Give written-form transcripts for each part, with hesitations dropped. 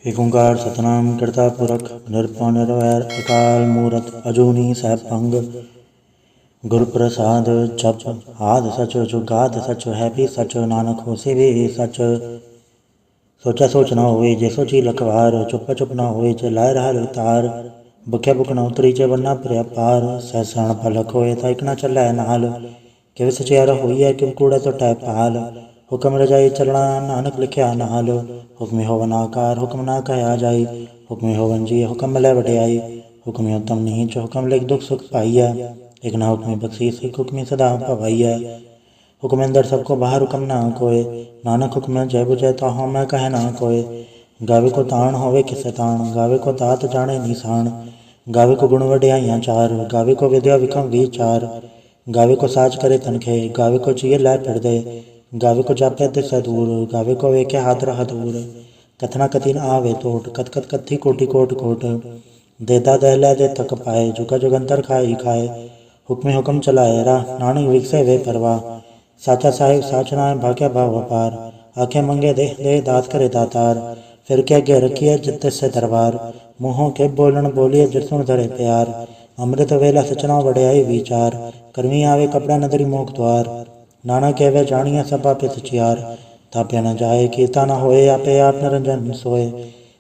एक ओंकार सतनाम करता पुरख निरपौ निरवैर अकाल मूरत अजूनी सहभंग गुर प्रसाद जप आद सच जुगाद सच है भी सच नानक होसी भी सच। सोचा सोच न होए जे सोची लखवार चुप चुप न होए जे लाए रहा लतार बुख्या बुक न उतरी जे वरना प्रिया पार सहसण पलक होए ता एक न चलै नाल किव सचियारा होइए किव कूड़ा तो टै पाल हुक्म रजाई चलना नानक लिखिया नाल हुक्मी होवन आकार हुक्म ना कहया जाई हुक्मी होवन जी हुक्म मिलै वडियाई हुक्मी उत्तम नीच हुक्म लिख दुख सुख पाइया एक ना हुक्मी बख्शीस एक हुक्मी सदा भवाइया हुक्म अंदर सबको बाहर हुक्म ना कोय नानक हुक्म जय बुझै ताहू मैं कह ना कोय गावे को ताण होवे किसे ताण गावे को तात जाने निशान गावे को गुण वडियाइयाँ चार गावे को विद्या विक्रम विचार गावे को साज करे तनखे गावे को जिये लै फिर दे गावे को जापे दिसै दूर गावे को वेखे हाथ रह दूर कथना कथिन आवे तोट कथ कथ कथी कोटि कोट कोट देता दह लै दे तक पाए जुगा जुगंतर खाई खाए हुक्मे हुक्म चलाए राह नानक विकसे वे परवाह साचा साहिब साचना भाग्य भाव अपार आखे मंगे दे दे दात करे दातार फिर क्या गे रखिए जित से दरबार मुँहों के बोलन बोलिए जिसुन धरे प्यार अमृत वेला सचना वड़ियाई विचार कर्मी आवे कपड़ा नदरी मोक द्वार नाना कहवे जानिया सभा पे सचियार ताप्या न जाए कीता न होए आपे आप निरंजन सोए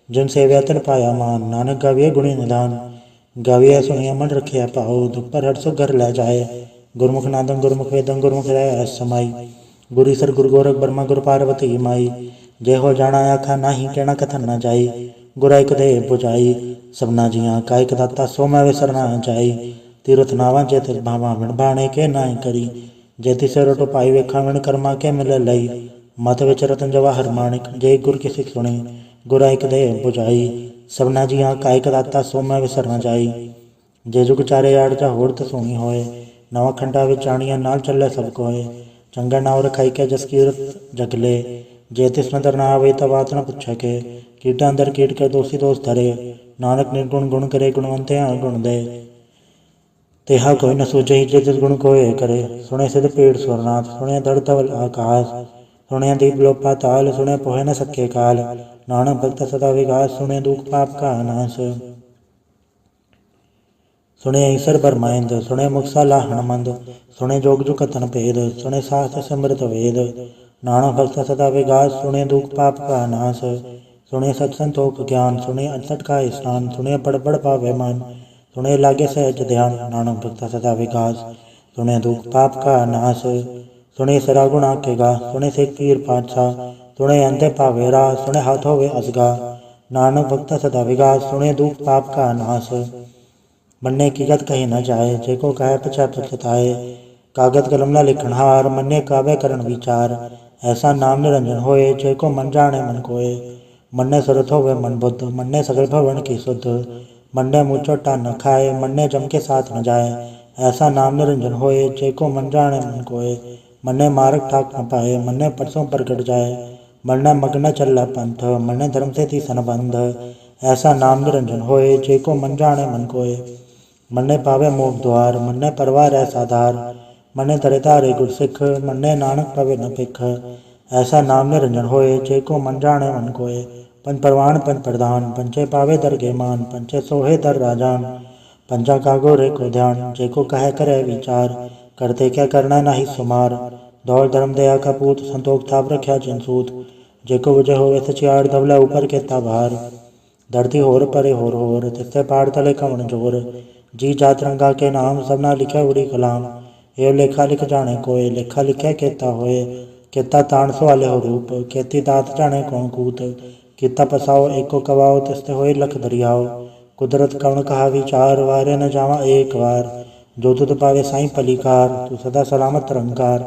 जिन सेव्या तिन पाया मान नानक गाविए गुणी निधान गाविए सुनिया मन रखिया पाओ दुख पर हट सो घर लै जाए गुरमुख नादम गुरमुख वेदम गुरमुख रह समाई गुरी सर गुरु गोरख ब्रह्मा गुरु पार्वती माई जय हो जाना आखा नाही कहना कथन न जाई गुरा एक दे बुझाई सबना जिया कायक दाता सो मैं विसरना जाई तीरथ नावा जे तिस भावा विण बाणे के नाय करी जे तिसे रोटो पाई वेखा विण कर्मा के मिले लई मत विच रतन जवाहर माणिक जय गुर की सिख सुनी गुरा एक दे बुझाई सबना जिया कायक दाता सो मैं विसर न जाई जे जुग चारे आड़ जा होड़ त सोनी होए नवा खंडा विच जानिया नाल चले सब कोए चंगा नाव रखाई के जस कीरत जगले जे तिस नदर ना आवे त बात न पुछे के कीटा अंदर कीट के दोषी दोष धरे नानक निर्गुण गुण करे गुणवंते गुण दे तेहा कोई न सूझे जे जिस गुण कोय करे सुने सिद्ध पीड़ सुरनाथ सुने धड़ धवल आकाश सुने दीप लोक पाताल सुने पोहे न सके काल नानक भक्त सदा विकास सुने दुख पाप का नाश सुने ईसर बरमाइंद सुने मुक्सा लाहण मंद सुने जोग जु कथन भेद सुने शास्त्र समृत वेद नानक भक्त सदा विकास सुने दुख पाप का नाश सुने सत संतोख ज्ञान सुने अचट का स्नान सुने बड़ बड़ पावे मान सुने लागे सहज ध्यान नानक भक्त सदा विकास सुने दुख पाप का नाश सुने सरा गुणा के गा सुने से पीर पातशाह सुने अंधे पावेरा सुने हाथ होवे असगा नानक भक्त सदा विकास सुने दुख पाप का नाश मन्ने की गत कही न जाए जेको कहे पछा पछताए कागज कलम न लिखण हार मन्ने कावे करण विचार ऐसा नाम निरंजन होए जेको मन जाने मन कोय मन्ने सुरत होवे मन बुद्ध मन्ने सगल भवन की शुद्ध मन्ने मुँह चोटा न खाए मन्ने जम के साथ न जाए ऐसा नाम निरंजन होए जेको मन जाने मन कोय मन्ने मार्ग ठाक न पाए मन्ने परसों प्रगट जाए मन्ने मग्न चल पंथ मन्ने धर्म से थी संबंध ऐसा नाम निरंजन होए जेको मन जाने मन कोय मन्ने पावे मोक्ष द्वार मन्ने परवार ऐसा धार मन्ने तरे तारे गुर सिख मन्ने नानक पवे न पिख ऐसा नाम निरंजन होए जेको मन जाने मन कोय पंच परवान पंच प्रधान पंचे पावे दरगे मान पंचे सोहे दर राजान पंचा कागो रे को ध्यान जेको कहे करे विचार करते क्या करना नाही सुमार दौड़ धर्म दया का पूत संतोख थाप रख्या जिनसूत जेको विजय होवे सचियार धवला ऊपर के ताभार धरती होर परे होर तिस्ते पहाड़ तले कवन जोर जी जात रंगा के नाम सबना लिखे उड़ी कलाम एव लेखा लिख जाने कोय लेखा लिखे केता होए केता ताण सो आले हो रूप केती दात जाने कौन कूत किता पसाओ एको कवाओ तिस्ते होए लख दरियाओ कुदरत कवन कहा विचार वारे न जावा एक बार जो तुद पावे साईं पलीकार तू सदा सलामत रंकार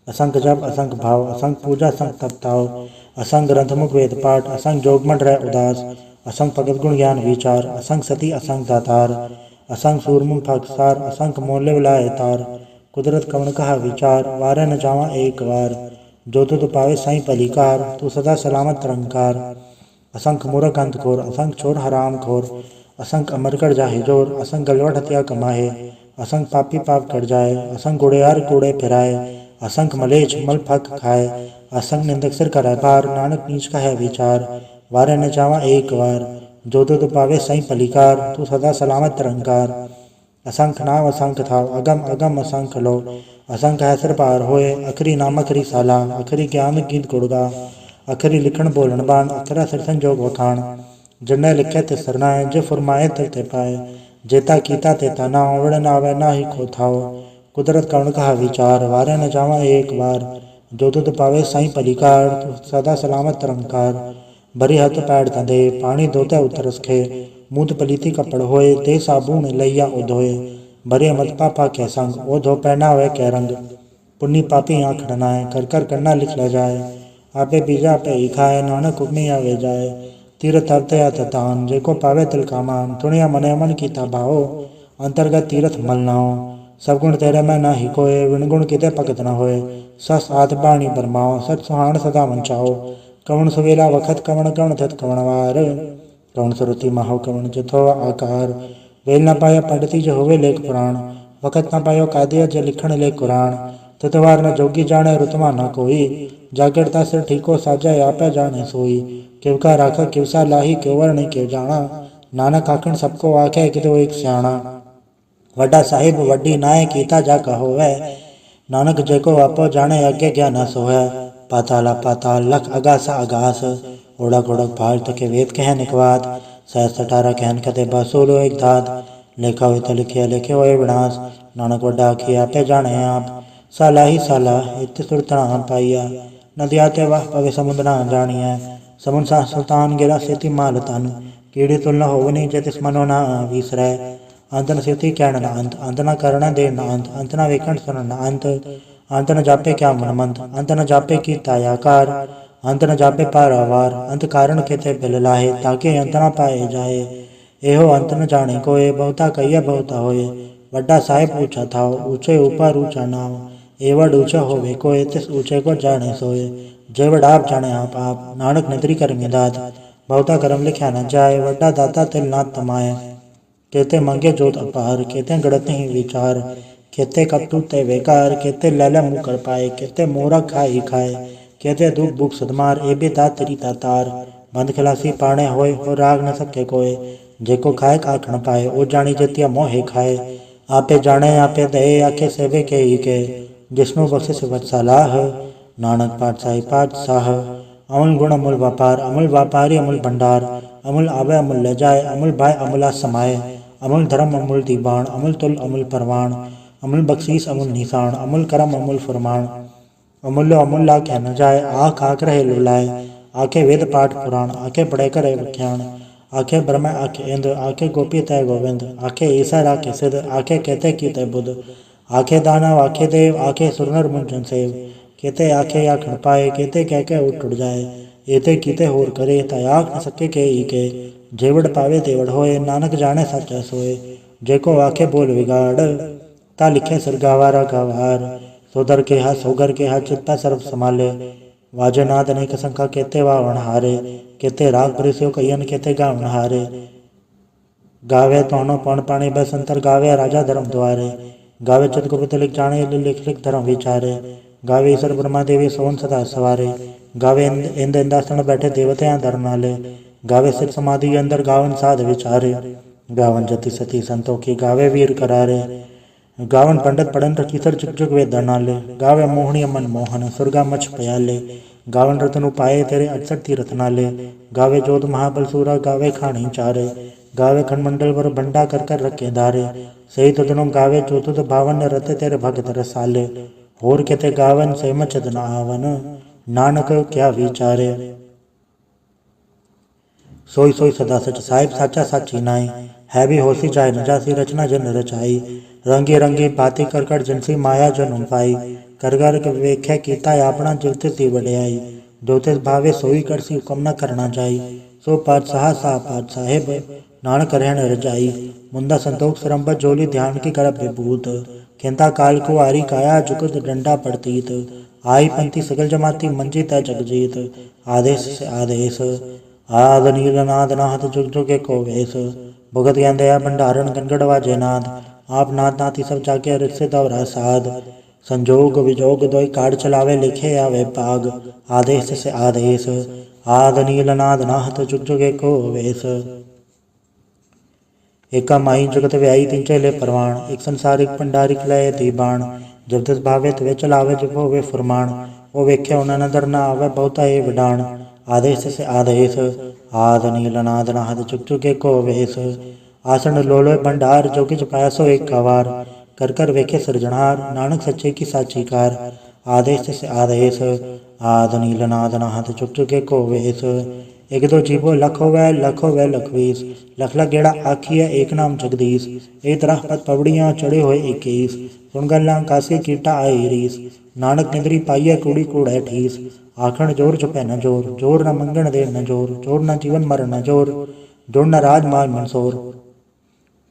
असंख जप असंख भाव असंख पूजा असंख तपताओ असंख ग्रंथ मुख वेद पाठ असंख जोगमन रह उदास असंख भगत गुण ज्ञान विचार असंख सती असंख दातार असंख सूरमुख फकसार असंख मोले विलाए तार कुदरत कवन कहा विचार वारे न जावा एक बार जो तुद पावे साईं पलीकार तू सदा सलामत रंकार असंख मूर्ख अंत खोर असंख चोर हराम खोर असंख अमर कर जाहे जोर असंख गलवट हत्या कमाए असंख पापी पाप कर जाए असंख गुड़ेयार कूड़े फिराए असंख मलेच मल फक खाए असंख निंदक सिर कराए पार नानक नीच का है विचार वारे न चावा एक बार। जो तुध पावे सही पलिकार, तू सदा सलामत निरंकार। असंख नाम असंख थाव, अगम अगम असंख लो। असंख है सिर पार होए, अखरी नाम अखरी साला। अखरी ज्ञान गीत गुड़गा, अखरी लिखण बोलन बाण। अखरा सिर संजोग वखाण, जिन्हें लिखे ते सरनाए। जे फुरमाए ते पाए, जेता कीता तेता नाव। विड़ नावे ना ही खो थाओ, कुदरत कवण कहा विचार। वारे न जावा एक बार, जो तुध पावे साई पलिकार। तू सदा सलामत निरंकार। भरी हथ पैड़ तंदे, पानी धोते उतरस खे। मूत पलीती कपड़ होए, ते साबुन लैया उधोए। भरे मत पापा कै संग, ओ धो पहनावे कै रंग। पुन्नी पापी आँख डनाए, कर कर करना लिख ले जाए। आपे बीजा आपे ही खाए, नानक हुक्मी आवे जाए। तीरथ अवते अत तान, जेको पावे तिल का मान। तुणिया मने मन कीता भाओ, अंतर्गत तीरथ मल नाओ। सब गुण तेरे में ना ही कोय, विण गुण किते भगत न होए। सस आत बाणी बरमाओ, सच सुहान सदा वंचाओ। कवण सुवेला वखत कवण, कवण तित कवण वार। कवण सुरति माहो, कवण जथो आकार। वेल न पाया पंडिती जो होवे लेख पुराण, वखत न पायो कादिया जो लिखण ले कुरान। तितवार न जोगी जाने, रुतमा न कोई। जागरता सिर ठीको साजा, आपे जाने सोई। किवका राखा किवसा लाही, क्यों वर्णि क्यों जाना। नानक आखण सबको आखे, कितो एक स्याणा। वड्डा साहिब वड्डी नाय, कीता जा कहो वै। नानक जेको आपो जाने, अगे ज्ञान सोहै। पाताला पाताल लख अगासा अगास, ओढ़क ओढ़क भाल तके वेद कह निकवात। सहस्त्र 18 कहन कते बासुलो एक धात। लेखा हुए तो लिखिया लिखे होए विनाश। नानक वड्डा आखी आपे जाने आप, साला ही साला इत सुरतना पाइया। नदिया ते वह पवे समुद्र न जानिया। समुद्र सा सुल्तान गिरा सेति माल तन, कीड़ी तुल न होवनी जतिस मनो न विसरै। अंत न सेति कहण न अंत, अंत न करण दे न अंत। अंत न वेखण सुनन न अंत, अंत न जापे क्या मनमंत। अंत न जापे की तायाकार, अंत न जापे पारावार। अंत कारण केते बिल लाहे, ताके अंत न पाए जाए। एहो अंत न जाने कोय, बहुता कहिया बहुता होए। वड्डा साहिब ऊंचा थाओ, ऊंचे ऊपर ऊंचा नाव। एवड ऊंचा होवे कोय, तिस ऊंचे को जाने सोए। जेवड आप जाने आप, नानक निद्री करमी दात। बहुता कर्म लिख्या न जाए, वड्डा दाता तिल नाथ तमाए। केते मंगे जोत अपार, केते गड़त ही विचार। केते कपटू ते बेकार, केते लैले मुँह कर पाए। केते मोरा खाई खाए, केते दुख बुख सदमार। एबे दात तेरी तातार, बंद खलासी पाणे होए। हो राग न सके कोय, जेको खाए आख न पाए। ओ जानी जतिया मोहे खाए, आपे जाने आपे दे। आखे सेवे के ही के, जिष्णु बख्शिस वत्सलाह। नानक पातशाही पातशाह, अमूल गुण अमूल व्यापार। अमूल व्यापारी अमूल भंडार, अमूल आवे अमूल ले जाए। अमूल भाई अमूला समाये, अमूल धर्म अमूल दीबान। अमूल तुल अमूल परवान, अमूल बख्शीस अमूल निशान। अमूल करम अमूल फरमान, अमूल्य अमूल्य कह न जाए। आख आख रहे लुलाए, आखे वेद पाठ पुराण। आखे पढ़े करे व्याख्यान, आखे ब्रह्म आखे इंद्र। आखे गोपी तय गोविंद, आखे ईसर आखे सिद्ध। आखे कहते की तय बुद्ध, आखे दानव आखे देव। आखे सुरनर मुंजन सेव, केते आखे आखण पाए। केते कह के उठ जाए, एते कीते होर करे। तय आख न सके के ही के, जेवड़ पावे तेवड़ होए। नानक जाने सच्चा सोए, जेको आखे बोल विगाड़। ता लिखे सिर गावारा गवार, सोदर के हा सोगर के हा। चित्ता सर्व संभाले, वाजे नाद अनेक संखा। केते वावण हारे, केते राग परिस्यो कयन। केते गावण हारे, गावे तोनो पौन पाणी बसंतर। गावे राजा धर्म द्वारे, गावे चित गुप्त लिख जाने। लिख लिख धर्म विचारे, गावे ईश्वर ब्रह्मा देवी सोन सदा सवारे। गावे इंद इंदासन बैठे देवते धर नाले। गावे सिर समाधि अंदर, गावन साध विचारे। गावन जति सती संतोखी, गावे वीर करारे। गावन पंडित पढ़न रखीसर, जुग जुग वे धरनाले। गावे मोहनी मन मोहन, सुरगा मछ पयाले। गावन रतन उपाये, तेरे 68 तीरथ नाले। गावे जोध महाबल सूरा, गावे खानी चारे। गावे खंडमंडल वर भंडा, कर कर रखे धारे। सही तुदनो गावे जो तुद भावन, रते तेरे भगत रसाले। होर केते गावन से मचद न आवन, नानक क्या विचारे। सोई सोई सदा सच, साहिब साचा साची नाई। है भी होसी जाय न जासी, रचना जन रचाई। रंगी रंगी बाती कर कर, जिनसी माया जन पाई। कर कर वेख्या कीता आपना, जिवते सी वड्याई। जो तिस भावे सोई करसी, हुकम न करना जाई। सो पातशाह सा पात साहिब, नानक रहन रजाई। मुंदा संतोख सरम्बत जोली, ध्यान की कर विभूत। खेता काल को आरी काया, जुगत डंडा पड़तीत। आई पंथी सगल जमाती, मंजी तय जगजीत। आदेश से आदेश, आद नील नाद नाथ। जुग जुग को वेश, भुगत ज्ञान दया भंडारण। गणगढ़ वाजे नाद, आप नाथ नाथी सब जाके। रिक्से दौरा साध, संजोग विजोग दोई काढ़ चलावे, लिखे आवे पाग। आदेश से आदेश आद नील नाद नाहत, जुग जुग एको वेश। एका माही जगत व्याई, तीन चेले परवान। एक संसारिक पंडारिक लय ती बाण। जब दस भावे तवे चलावे, जब होवे फुरमाण। वो वेख्या उन नदर न आवे, बहुता ए विडाण। आदेश से आदेश आद नील नाद नाहत, जुग जुग एको वेश। आसन लोलोय भंडार, जो किछ पाया सो एक कवार। कर कर वेखे सिरजनहार, नानक सच्चे की साची कार। आदेश से आदेश आद नील नाद नाहत, जुग जुग एको वेश। एक दो जीवो लख होवै लखवीस। लख लख गेड़ा आखिए, एक नाम जगदीश। एक तरह पद पवड़ियाँ, चढ़े हुए 21। सुन गल्लां कासी कीटा आई रीस। नानक निंदरी पाइए, कूड़ी कूड़ै ठीस। आखण जोर छुपै न जोर, जोर न मंगण दे न जोर। जोर न जीवन मर न जोर, जोर न राज माल मनसोर।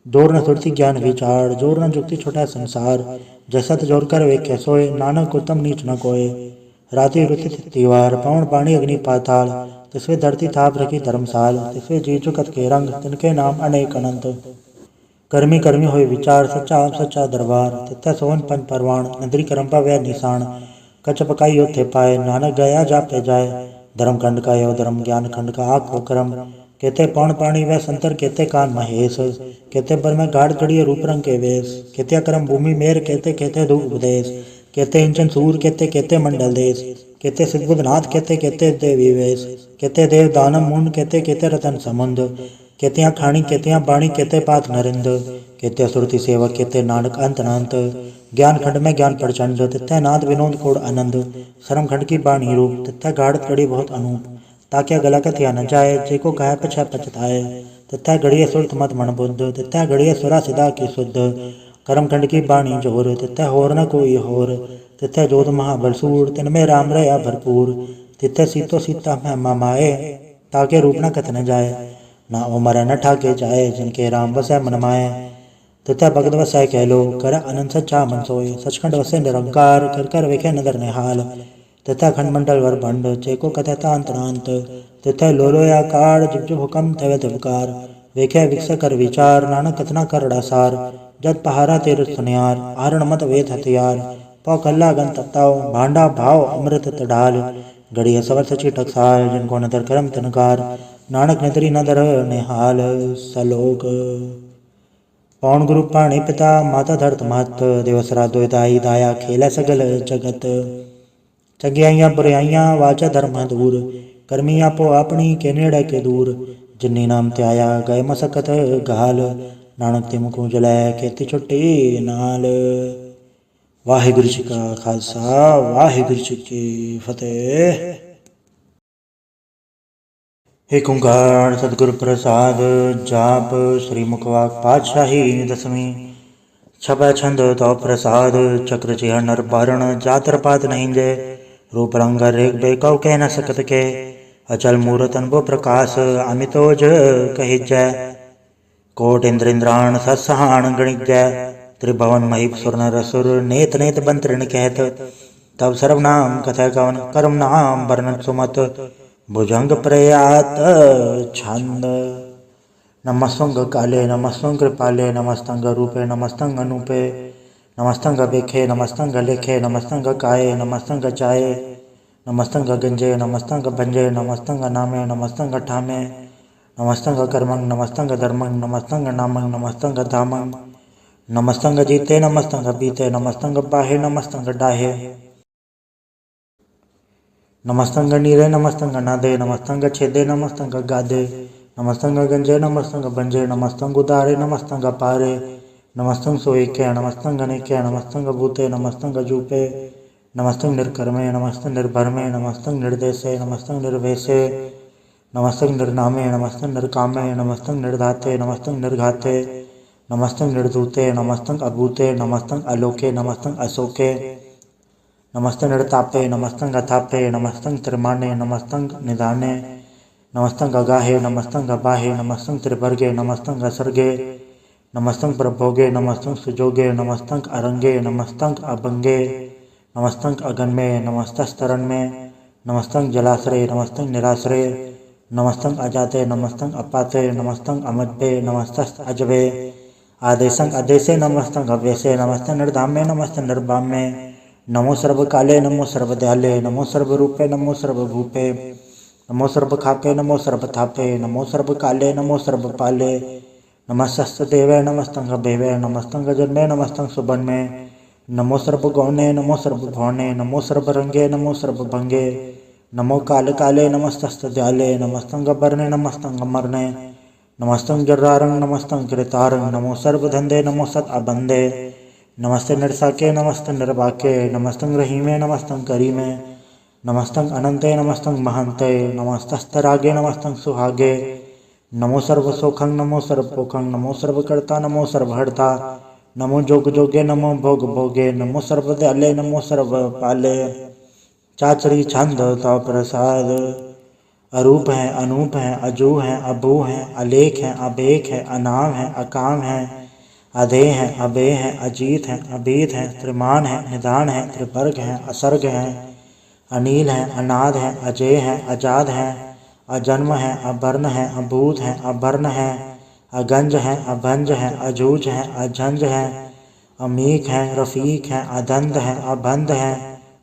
जोर न सुरति ज्ञान विचार, जोर न जुक्ति छुटै संसार। जैसा जोर कर वेख्य सोय, नानक उत्तम नीच न कोय। राति रुति तिवार, पवन पानी अग्नि पाताल। तिसवे धरती थाप रखी धर्मसाल। तिसवे जी चुकत के रंग, तिनके नाम अनेक अनंत। कर्मी कर्मी होय विचार, सच्चा सच्चा दरबार। तिथै सोवन पंच परवान, नदरी करम पावै निशान। कच पकाई योथे पाए, नानक गया जापे जाय। धर्म खंड का यो धर्म, ज्ञान खंड का आखो करम। केते पौन पाणी वह संतर, केते कान महेश। केते बर में गाढ़ गढ़िय रूप रंग के वेश। केते करम भूमि मेर, केते केते दो उपदेश। केते इंचन सूर, केते केते मंडल देश। केते सिद्धबुद्धनाथ, केते केते देवी वेश। केते देव दानम मुंड, केते केते रतन समुंद। केतियाँ खाणी केतियाँ बाणी, केते पात नरिंद। केते सुरति सेवक, केते नानक अंत अनंत। ज्ञान खंड में ज्ञान प्रचंड, तिथै नाद विनोद कोड आनंद। शर्म खंड की बाणी रूप, तिथै गाढ़ गढ़ी बहुत अनूप। ताक्या गला कथिया न जाए, जेको कहे पछै पछताए। तिथै गढ़िय सुरत मत मन बुद्ध, तिथै गढ़िय सुरा सिदा की शुद्ध। कर्म खंड की बाणी जोर, तिथै होर न कोई होर। तिथै जोध महाबलसूर, तिनमें राम रया भरपूर। तिथै सीतो सीता महिमा माए, ताके रूप न कथ न जाए। ना उमर न ठाके जाए, जिनके राम वसै मन माए। तिथै भगत वसै कह लो, कर अनंत सच्चा मन सोय। सचखंड वसै निरंकार, कर कर वेखे नदर निहाल। तिथै खंड मंडल वर भंड, चेको कथै तांत नांत। तिथै लोलोय आकार, जुग जुग हुकम थवे धिवकार। वेखे विकस कर विचार, नानक कथना करड़ा सार। जत पहारा तेर सुनियार, आरण मत वेद हथियार। पौ कल्ला गन तताओ, भांडा भाव अमृत तडाल। गढ़िय सवर सची टकसाल, जिनको नदर करम तिनकार। नानक नदरी नदर निहाल। सलोक पौन गुरु पाणी पिता, माता धरत महत। दिवसरा दुदाई दाया, खेल सगल जगत। चंगियाइयाँ बुराइयाँ, वाचा धर्म दूर। कर्मी आपो अपनी, के नेड़े के दूर। जिन्नी नाम त्याया, गए मसकत गाल। नानक तिम को जलै, खेती छुट्टी नाल। वाहिगुरु जी का खालसा, वाहिगुरु जी की फतेह। एक ओंकार सतगुरु प्रसाद। जाप श्री मुखवाक पातशाही दसवीं। छपै छंद तो प्रसाद, चक्र चिह नर बारण। जातर पात नहीं जय, रूप रंग रेख बेकौ कह न सकत के। अचल मूरत अनुभव प्रकाश, अमितोज कहिजय। कोट इंद्र इंद्राण सत्सहान गणिजय। त्रिभवन महीप सुर नर असुर, नेत नेत बंतरिण कहत। तब सर्वनाम कथय कवन, कर्म नाम वर्णन सुमत। भुजंग प्रयात छंद। नमस्तंग काले नमस्तंग कृपाले, नमस्तंग रूपे नमस्तंग अनूपे। नमस्तंग बेखे नमस्तंग लेखे, नमस्तंग काये नमस्तंग चाये। नमस्तंग गंजे नमस्तंग भंजे, नमस्तंग नामे नमस्तंग ठामे। नमस्तंग कर्मंग नमस्तंग धर्मंग, नमस्तंग नामंग नमस्तंग धामंग। नमस्तंग जीते नमस्तंग बीते, नमस्तंग बाहे नमस्तंग डाहे। नमस्तंग नीरे नमस्तंग नादे, नमस्तंग छेदे नमस्तंग गादे। नमस्तंग गंजे नमस्तंग भंजे, नमस्तंग उदारे नमस्तंग पारे। नमस्तंग सोईके नमस्तंग अनेके, नमस्तंग भूते नमस्तंग जूपे। नमस्तंग निर्कर्मे नमस्तंग निर्भरमे, नमस्तंग निर्देशे नमस्तंग निर्वेशे। नमस्तंग निर्नामे नमस्तंग निर्कामे, नमस्तंग निर्धाते नमस्तंग निर्घाते। नमस्तंग निर्धूते नमस्तंग अभूते, नमस्तंग अलोके नमस्तंग अशोके। नमस्तंग निर्तापे नमस्तंग अथापे, नमस्तंग त्रिमाणे नमस्तंग निधाने। नमस्तंग अगाहे नमस्तंग अबाहे, नमस्तंग त्रिभर्गे नमस्तंग असर्गे। नमस्तंग प्रभोगे नमस्तंग सुजोगे, नमस्तंग अरंगे नमस्तंग अभंगे। नमस्तंग अगन्मे नमस्तस्तरण में, नमस्तंग जलाश्रय नमस्तंग निराश्रय। नमस्तंग अजाते नमस्तंग अपाते, नमस्तंग अमज्ञे नमस्तस्त अजवे। आदेशंग आदेशे नमस्तंग अव्यसे, नमस्तंग निर्धामे नमस्तंग निर्भामे। नमो सर्वकाले नमो सर्वदयाले नमो सर्वरूपे नमो सर्वभूपे नमो सर्वखापे नमो सर्वथापे नमो सर्वकाले नमो सर्वपाले नमस्तस्तेवे नमस्तं गभेवे नमस्तं गजन्मे नमस्तं सुबन्मे नमो सर्वगौणे नमो सर्वभौणे नमो सर्वरंगे नमो सर्वभंगे नमो काले काले नमस्तस्त्याले नमस्तं गबर्णे नमस्तं गमर्णे नमस्तं जर्रारं नमस्तं कृतारं नमो सर्वधंदे नमो सत अबंदे नमस्ते निर्साके नमस्ते निर्वाके नमस्तं रहीमे नमस्तं करीमे नमस्तं अनंते नमस्तं महंते नमस्तस्तरागे नमस्तं सुहागे नमो सर्वसोखं नमो सर्वपोखं नमो सर्वकर्ता नमो सर्वहर्ता नमो जोग जोगे नमो भोग भोगे नमो सर्वदयाले नमो सर्वपाले चाचरी छंद तो प्रसाद अरूप है अनूप है अजू है अबू है अलेख है अबेख है अनाम है अकाम है अधे है अबे है अजीत है अबीत है त्रिमान है निदान है त्रिवर्ग है असर्ग है अनील है अनाद है अजय है अजाद है अजन्म है अवर्ण है अभूत है अभर्ण है अगंज है अभंज है अजूज है अझंज है अमीक है रफीक है अदंध है अबंध है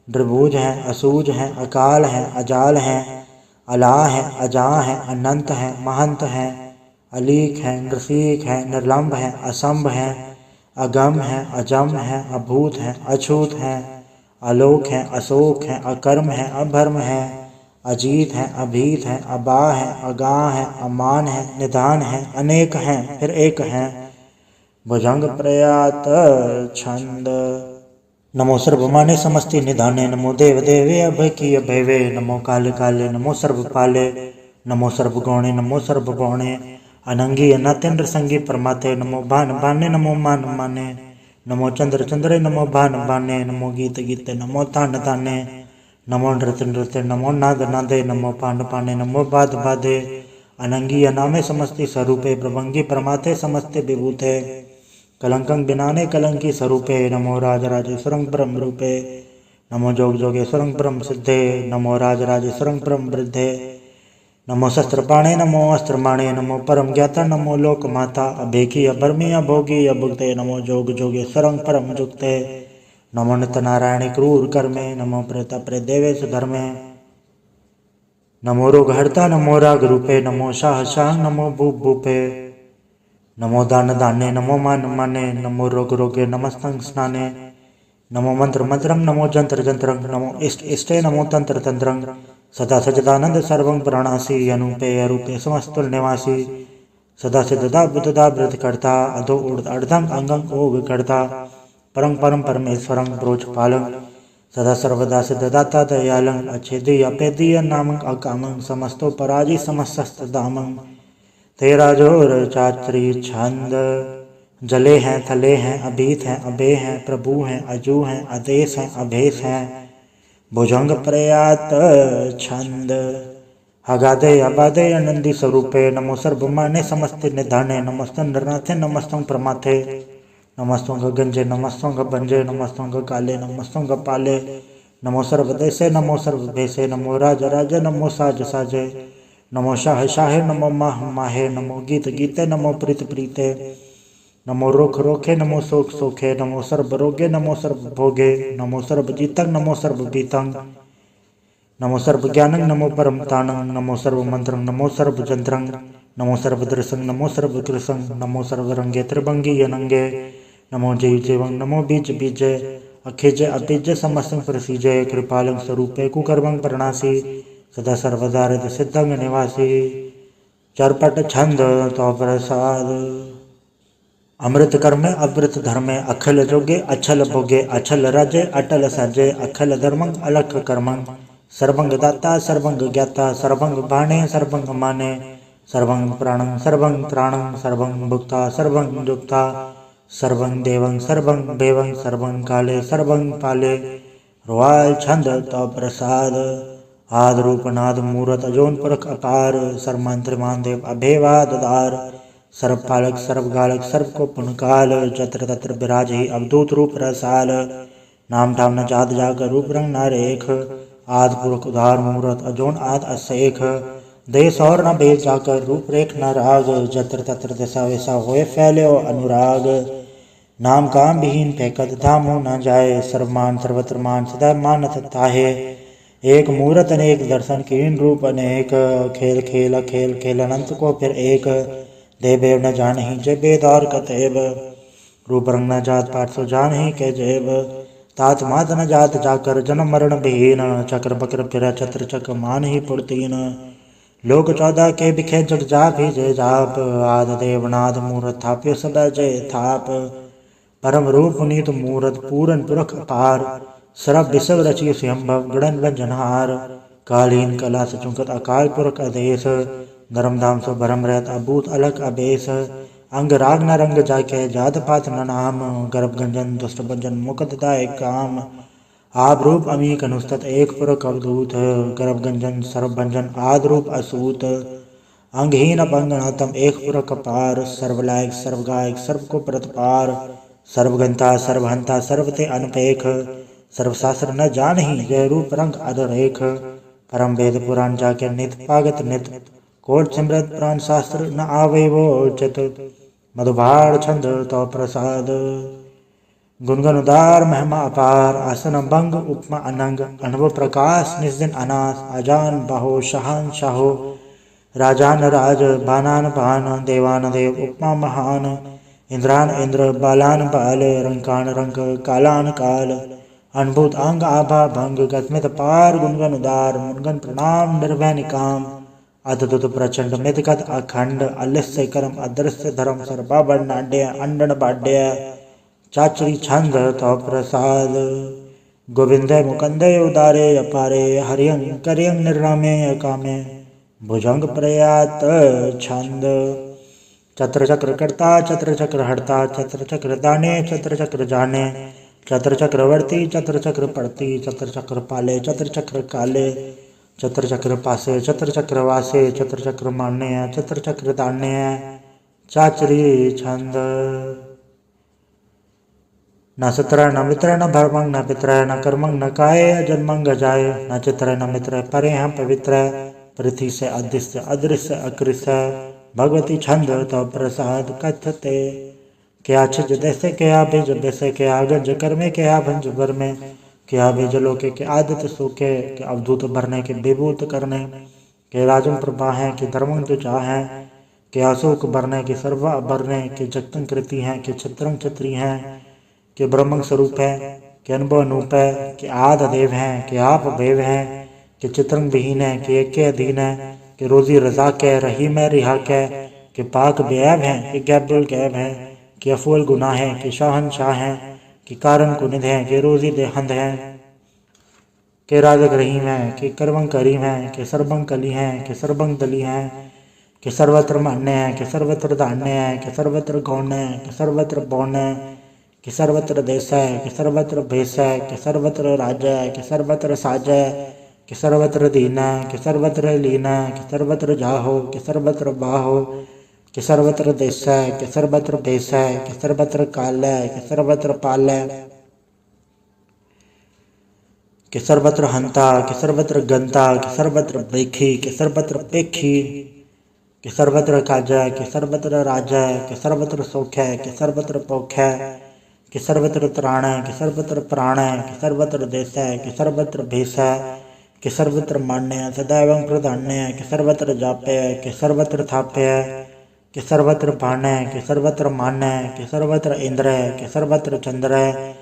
द्रबूज है असूज है अकाल है अजाल है अला है अजा है अनंत है महंत है अलीक है नृसीक है निर्लंब है असंभ है अगम है अजम है अभूत है अछूत है अलोक है अशोक है अकर्म है अभर्म है अजीत है अभीत है अबा है अगा है अमान है निदान है अनेक है फिर एक है भुजंग प्रयात छंद नमो सर्वमाने समस्ति निधाने नमो देव देवे अभय की अभयवे नमो काले काले नमो सर्वपाले नमो सर्वगौणे नमो सर्वभौणे अनंगी अनातेन्द्र संगी परमाते नमो भान भाने नमो मान माने नमो चंद्र चंद्रे नमो भान भाने नमो गीत गीते नमो तान ताने नमो नृत्य नृत्य नमो नाद नादे नमो पान पाने नमो बाद बाधे अनंगी अनामे समस्ति स्वरूपे प्रभंगी परमाते समस्ते विभूते कलंकं बिनाने कलंकी स्वरूपे नमो राजराजेश्वरं ब्रह्म रूपे नमो जोग जोगेश्वरं ब्रह्म सिद्धे नमो राजराजेश्वरं ब्रह्म वृद्धे नमो शस्त्रपाणे नमो अस्त्रमाणे नमो परम ज्ञाता नमो लोक माता अभेकी अभर्मी अभोगी अभुक्ते नमो जोग जोगेश्वरं परम जुक्ते नमो नित्य नारायणे क्रूर कर्मे नमो प्रेता प्रेत देवेश धर्मे नमो रोग हर्ता नमो राग रूपे नमो शाह शाह नमो भूप भूपे नमो दान दाने नमो मान माने नमो रोग रोगे नमस्तं स्नाने नमो मंत्र मंत्रं नमो जंत्र जंत्रं नमो इष्ट इष्टे नमो तंत्र तंत्रं सदा सजदानंद सर्वं प्राणासी अनूपे अरूपे समस्तुल निवासी सदा सिद्धदा बुद्धदा व्रत करता अधो ऊर्ध अर्धं अंगं ओग करता परं परम परमेश्वरं प्रोच पालं सदा सर्वदा सिद्धदाता दयालं अच्छेदी अपेदी नामं अकामं समस्तो पराजी समस्तदामं तेरा जोर चात्री छंद जले हैं थले हैं अभीत हैं अबे हैं प्रभु हैं अजू हैं आदेश हैं अभेश हैं भुजंग प्रयात छंद अगाधे अबाधे आनंदी स्वरूपे नमो सर्वमाने समस्ते निधाने नमस्तं नरनाथे नमस्तं प्रमाथे नमस्तं गंजे नमस्तं भंजे नमस्तं काले नमस्तं पाले नमो सर्वदेशे नमो सर्वभेशे नमो राज राजे नमो साज साजे नमो शाह शाहे नमो माह माहे नमो गीत गीते नमो प्रीत प्रीते नमो रोख रोखे नमो सोख सोखे नमो सर्व रोगे नमो सर्व भोगे नमो सर्व जीतं नमो सर्व बीतं नमो सर्व ज्ञानं नमो परम तानं नमो सर्व मंत्रं नमो सर्व जंत्रं नमो सर्व दृशं नमो सर्व कृशं नमो सर्व रंगे त्रिभंगी अनंगे नमो जीव जीवं नमो बीज बीजे अखिजे अपिजे समस्तं प्रसीजे कृपालं स्वरूपे कुकर्मं प्रणासी सदा सर्वदा हृदय सिद्धं निवासी चरपट छंद तो प्रसाद अमृत कर्मे अवृत धर्मे अखिल जोगे अछल भोगे अछल राजे अटल साजे अखिल धर्मं अलख कर्मं सर्वंग दाता सर्वंग ज्ञाता सर्वंग बाणे सर्वंग माने सर्वं प्राणं सर्वं त्राणं सर्वं भुक्ता सर्वं जुक्ता सर्वं देवं सर्वं देवं सर्वं काले सर्वं पाले रुआल छंद तो प्रसाद आद रूप नाद मूरत अजोन पुरख अपार सर्वमंत्रिमान देव अभेवादार सर्वपालक सर्वगालक सर्व को पुनकाल जत्र तत्र विराज ही अवधूत रूप रसाल नाम ठाम न जात जाकर रूप रंग न रेख आद पुरख उधार मूरत अजोन आद असेख देश और न बेच जाकर रूप रेख न राग जत्र तत्र दिशा वैसा होए फैले अनुराग नाम काम विहीन फेंकत धामो न जाए, सर्वमान सर्वत्र मान सदा मानत ताहे। एक मूरत अनेक दर्शन कीन रूप अनेक, खेल खेल खेल खेल अनंत को फिर एक। देवेव न जानहि जय वेद और कतेब, रूप रंग न जात पाठ सो जानहि के जेब। तात मात न जात जाकर जन्म मरण विहीन, चक्र बक्र फिर छत्र चक्र मान ही पुरतीन। लोक 14 के बिखे जग जाप ही जय जाप, आद देवनाद मूरत थाप्यो सब जय थाप। परम रूप पुनीत मूरत पूरन पुरख अपार, सरब विसव रचि स्वयंभव गणन व्यंजनहार। कालीन कला सचुंकत अकाल पुरख आदेश, धर्मधाम सो भरम रहत अभूत अलख अबेस। अंग राग न रंग जाके जात पात न नाम, गर्भ गंजन दुष्ट भंजन मुकत दायक काम। आप रूप अमीक अनुस्तत एक पुरख अवधूत, गर्भ गंजन सर्व भंजन आद रूप असूत। अंगहीन अपंग नातम एक पुरख अपार, सर्वलायक सर्वगायक सर्व को प्रतपार। सर्वगंता सर्वहंता सर्वते अनपेख, सर्वशास्त्र न जानहि जय रूप रंग अधरेख। परम वेद पुराण जाके नित पागत नित, कोट सिमरत पुराण शास्त्र न आवे वो चित। मधुभार छंद तो प्रसाद, गुणगन उदार महिमा अपार। आसन भंग उपमा अनंग, अनुभव प्रकाश निस्दिन अनास। अजान बाहो शहान शाहो, राजान राज बानान बान। देवान देव उपमा महान, इंद्रान इंद्र बालान बाल। रंकान रंक कालान काल, अनुभूत अंग आभा भंग। गस्मित पार गुणगन उदार, मुनगन प्रणाम निर्भय निकाम। अद्भुत प्रचंड मितगत अखंड, अलिस्य कर्म अदृश्य धर्म। सर्वाभरण नाड्य अंडन बाड्य, चाचरी छंद तो प्रसाद। गोविंद मुकंद उदारे अपारे, हरियं करियं निर्रामे अकामे। भुजंग प्रयात छंद, चत्र चक्र कर्ता चत्र चक्र हरता। चत्र चक्र दाने चत्र चक्र जाने, चत्र चक्रवर्ती चत्र चक्र पड़ती। चत्र चक्र पाले चत्र चक्र काले, चत्र चक्र पासे चत्र चक्र वासे। चत्र चक्र मान्य चत्र चक्र दान्य, चाचरी छंद। न सत्र न मित्र न भर्मंग न पित्र, न कर्मंग न काय अजन्मंग जाय। न चित्र न मित्र परे हम पवित्र, पृथ्वी से अदृश्य अदृश्य अकृष्य। भगवती छंद तो प्रसाद कथते, क्या छिज देसे क्या भेज बेसे। क्या गंज कर्मे क्या भंज बर में। क्या भेज लोके के आदित्य सूखे, के अवधूत भरने के विभूत करने। के राजन प्रभा है कि धर्मं जो चाह है, के अशोक भरने के सर्वा भरने। के जगतंग कृति है कि चित्रंग चित्री हैं, के ब्रह्मंग स्वरूप है कि अनुभव अनूप है। कि आद देव हैं कि आप भेव हैं, कि चित्रंग विहीन है कि एक के अधीन है। कि रोजी रजा के रही में रिहा के पाक बेअब हैं कि गैबुल गैब हैं। कि अफुल गुनाह है कि शाहनशाह हैं, कि कारण कुनिध हैं कि रोजी देहंद हैं। के राजक रहीम है कि करवंग करीम है, कि सर्वंग कली हैं कि सर्वंग दली हैं। कि सर्वत्र मान्य है कि सर्वत्र धान्य है, कि सर्वत्र गौण है कि सर्वत्र बौन है। कि सर्वत्र देश है कि सर्वत्र भेष है, कि सर्वत्र राज्य है कि सर्वत्र साज है। कि सर्वत्र दीन है कि सर्वत्र लीन है, कि सर्वत्र जाहो कि सर्वत्र बाहो। कि सर्वत्र देश है कि सर्वत्र भेष है, कि सर्वत्र काल है कि सर्वत्र पाल है। कि सर्वत्र हंता कि सर्वत्र गंता, कि सर्वत्र ब्रेखी कि सर्वत्र पेखी। कि सर्वत्र काज कि सर्वत्र राज है, कि सर्वत्र सौख है कि सर्वत्र पौख है। कि सर्वत्र त्राण है कि सर्वत्र प्राण है, कि सर्वत्र देश है कि सर्वत्र भेष है। कि सर्वत्र मान्य है सदैव प्रधान्य है, कि सर्वत्र जाप्य है कि सर्वत्र थाप्य है। कि सर्वत्र पान है कि सर्वत्र मान्य है, कि सर्वत्र इंद्र है कि सर्वत्र चंद्र है।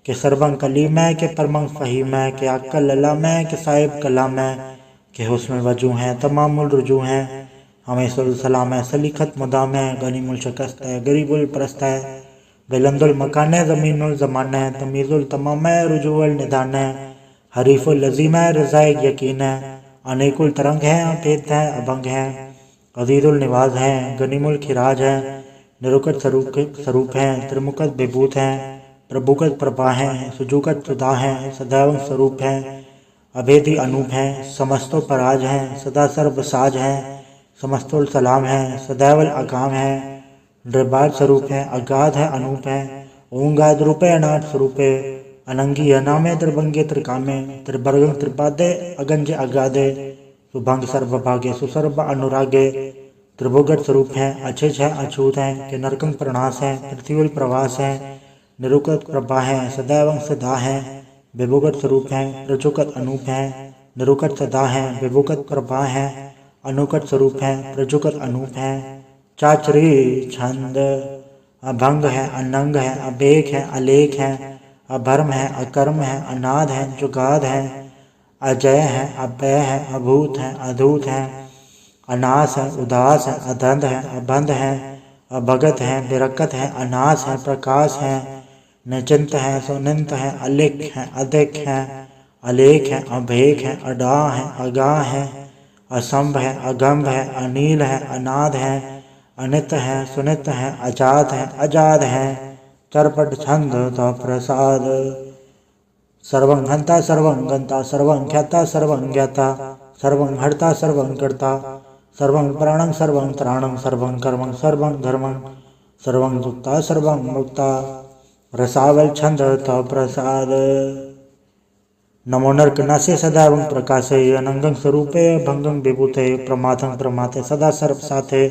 कि सर्वंग कली में कि परमंग फहीम है, कि अक्कल लला में कि साहिब कला में। कि हुस्न वजू हैं तमामुल रुजू हैं, हमें सलाम है सलीखत मुदाम है। गनीमुल शकस्त है गरीबुल परस्त है, बिलंदुल मकान है ज़मीनुल ज़मान है। तमीज़ुल तमाम है रुजूअल निदान है, हरीफुल लज़ीम है रज़ाए यकीन है। अनेकुल तरंग है अभेद है अभंग है, अजीजुल निवाज है गनीमुल खिराज है। निरुकत स्वरूप हैं त्रिमुखत विभूत हैं, प्रभुकत प्रभा हैं सुजुकत सुधा हैं। सदैव स्वरूप हैं अभेदी अनूप हैं, समस्तो पराज हैं सदा सर्व साज हैं। समस्तुल सलाम हैं सदैवल अकाम हैं, निर्बाध स्वरूप है अगाध है अनूप है। ओंगाद रूपे अनाथ स्वरूपे, अनंगी अनामे त्रिभंगे त्रिकामे। त्रिभर्गं त्रिपादे अगंज अगाधे, सुभंग सर्वभागे सुसर्व अनुरागे। त्रिभुगत स्वरूप हैं अच्छे छह अछूत हैं, कि नरकंग प्रणाश हैं पृथ्वील प्रवास हैं। निरुकत प्रभा है, सदैव सदा है, विभुगत स्वरूप है, प्रचुकत अनूप है, निरुकत सदा है, विभुगत प्रभा है, अनुकट स्वरूप है, प्रचुकत अनूप है, चाचरी छंद अभंग है, अनंग है, अभेक है, अलेख है, अभर्म है, अकर्म है, अनाद है, जुगाद है, अजय है, अव्यय है, अभूत है, अधूत है, अनास है, उदास है, अधंध है, अबंध है, अभगत है, बिरकत है, अनास है, प्रकाश है, निचिंत है, सुनिंत है, अलिख है, अधिक है, अलेख है, अभेक है, अडा है, अगाह है, असंभ है, अगम्भ है, अनील है, अनाद है, अनित है, सुनित है, अजात है, अजाद है, चरपट छंद तो प्रसाद। सर्वं हंता सर्वं गंता सर्वं ख्याता सर्वं ज्ञाता सर्वं हर्ता सर्वं कर्ता सर्वं प्राणं सर्वं त्राणं सर्वं कर्मं सर्वं धर्मं सर्वं दुक्ता सर्वं मुक्ता। रसावल छंद तो प्रसाद। नमो नरकनासे सदैवं प्रकाशे अनंगं स्वरूपे भंगं विभूते प्रमाथं प्रमाते सदा सर्व साथे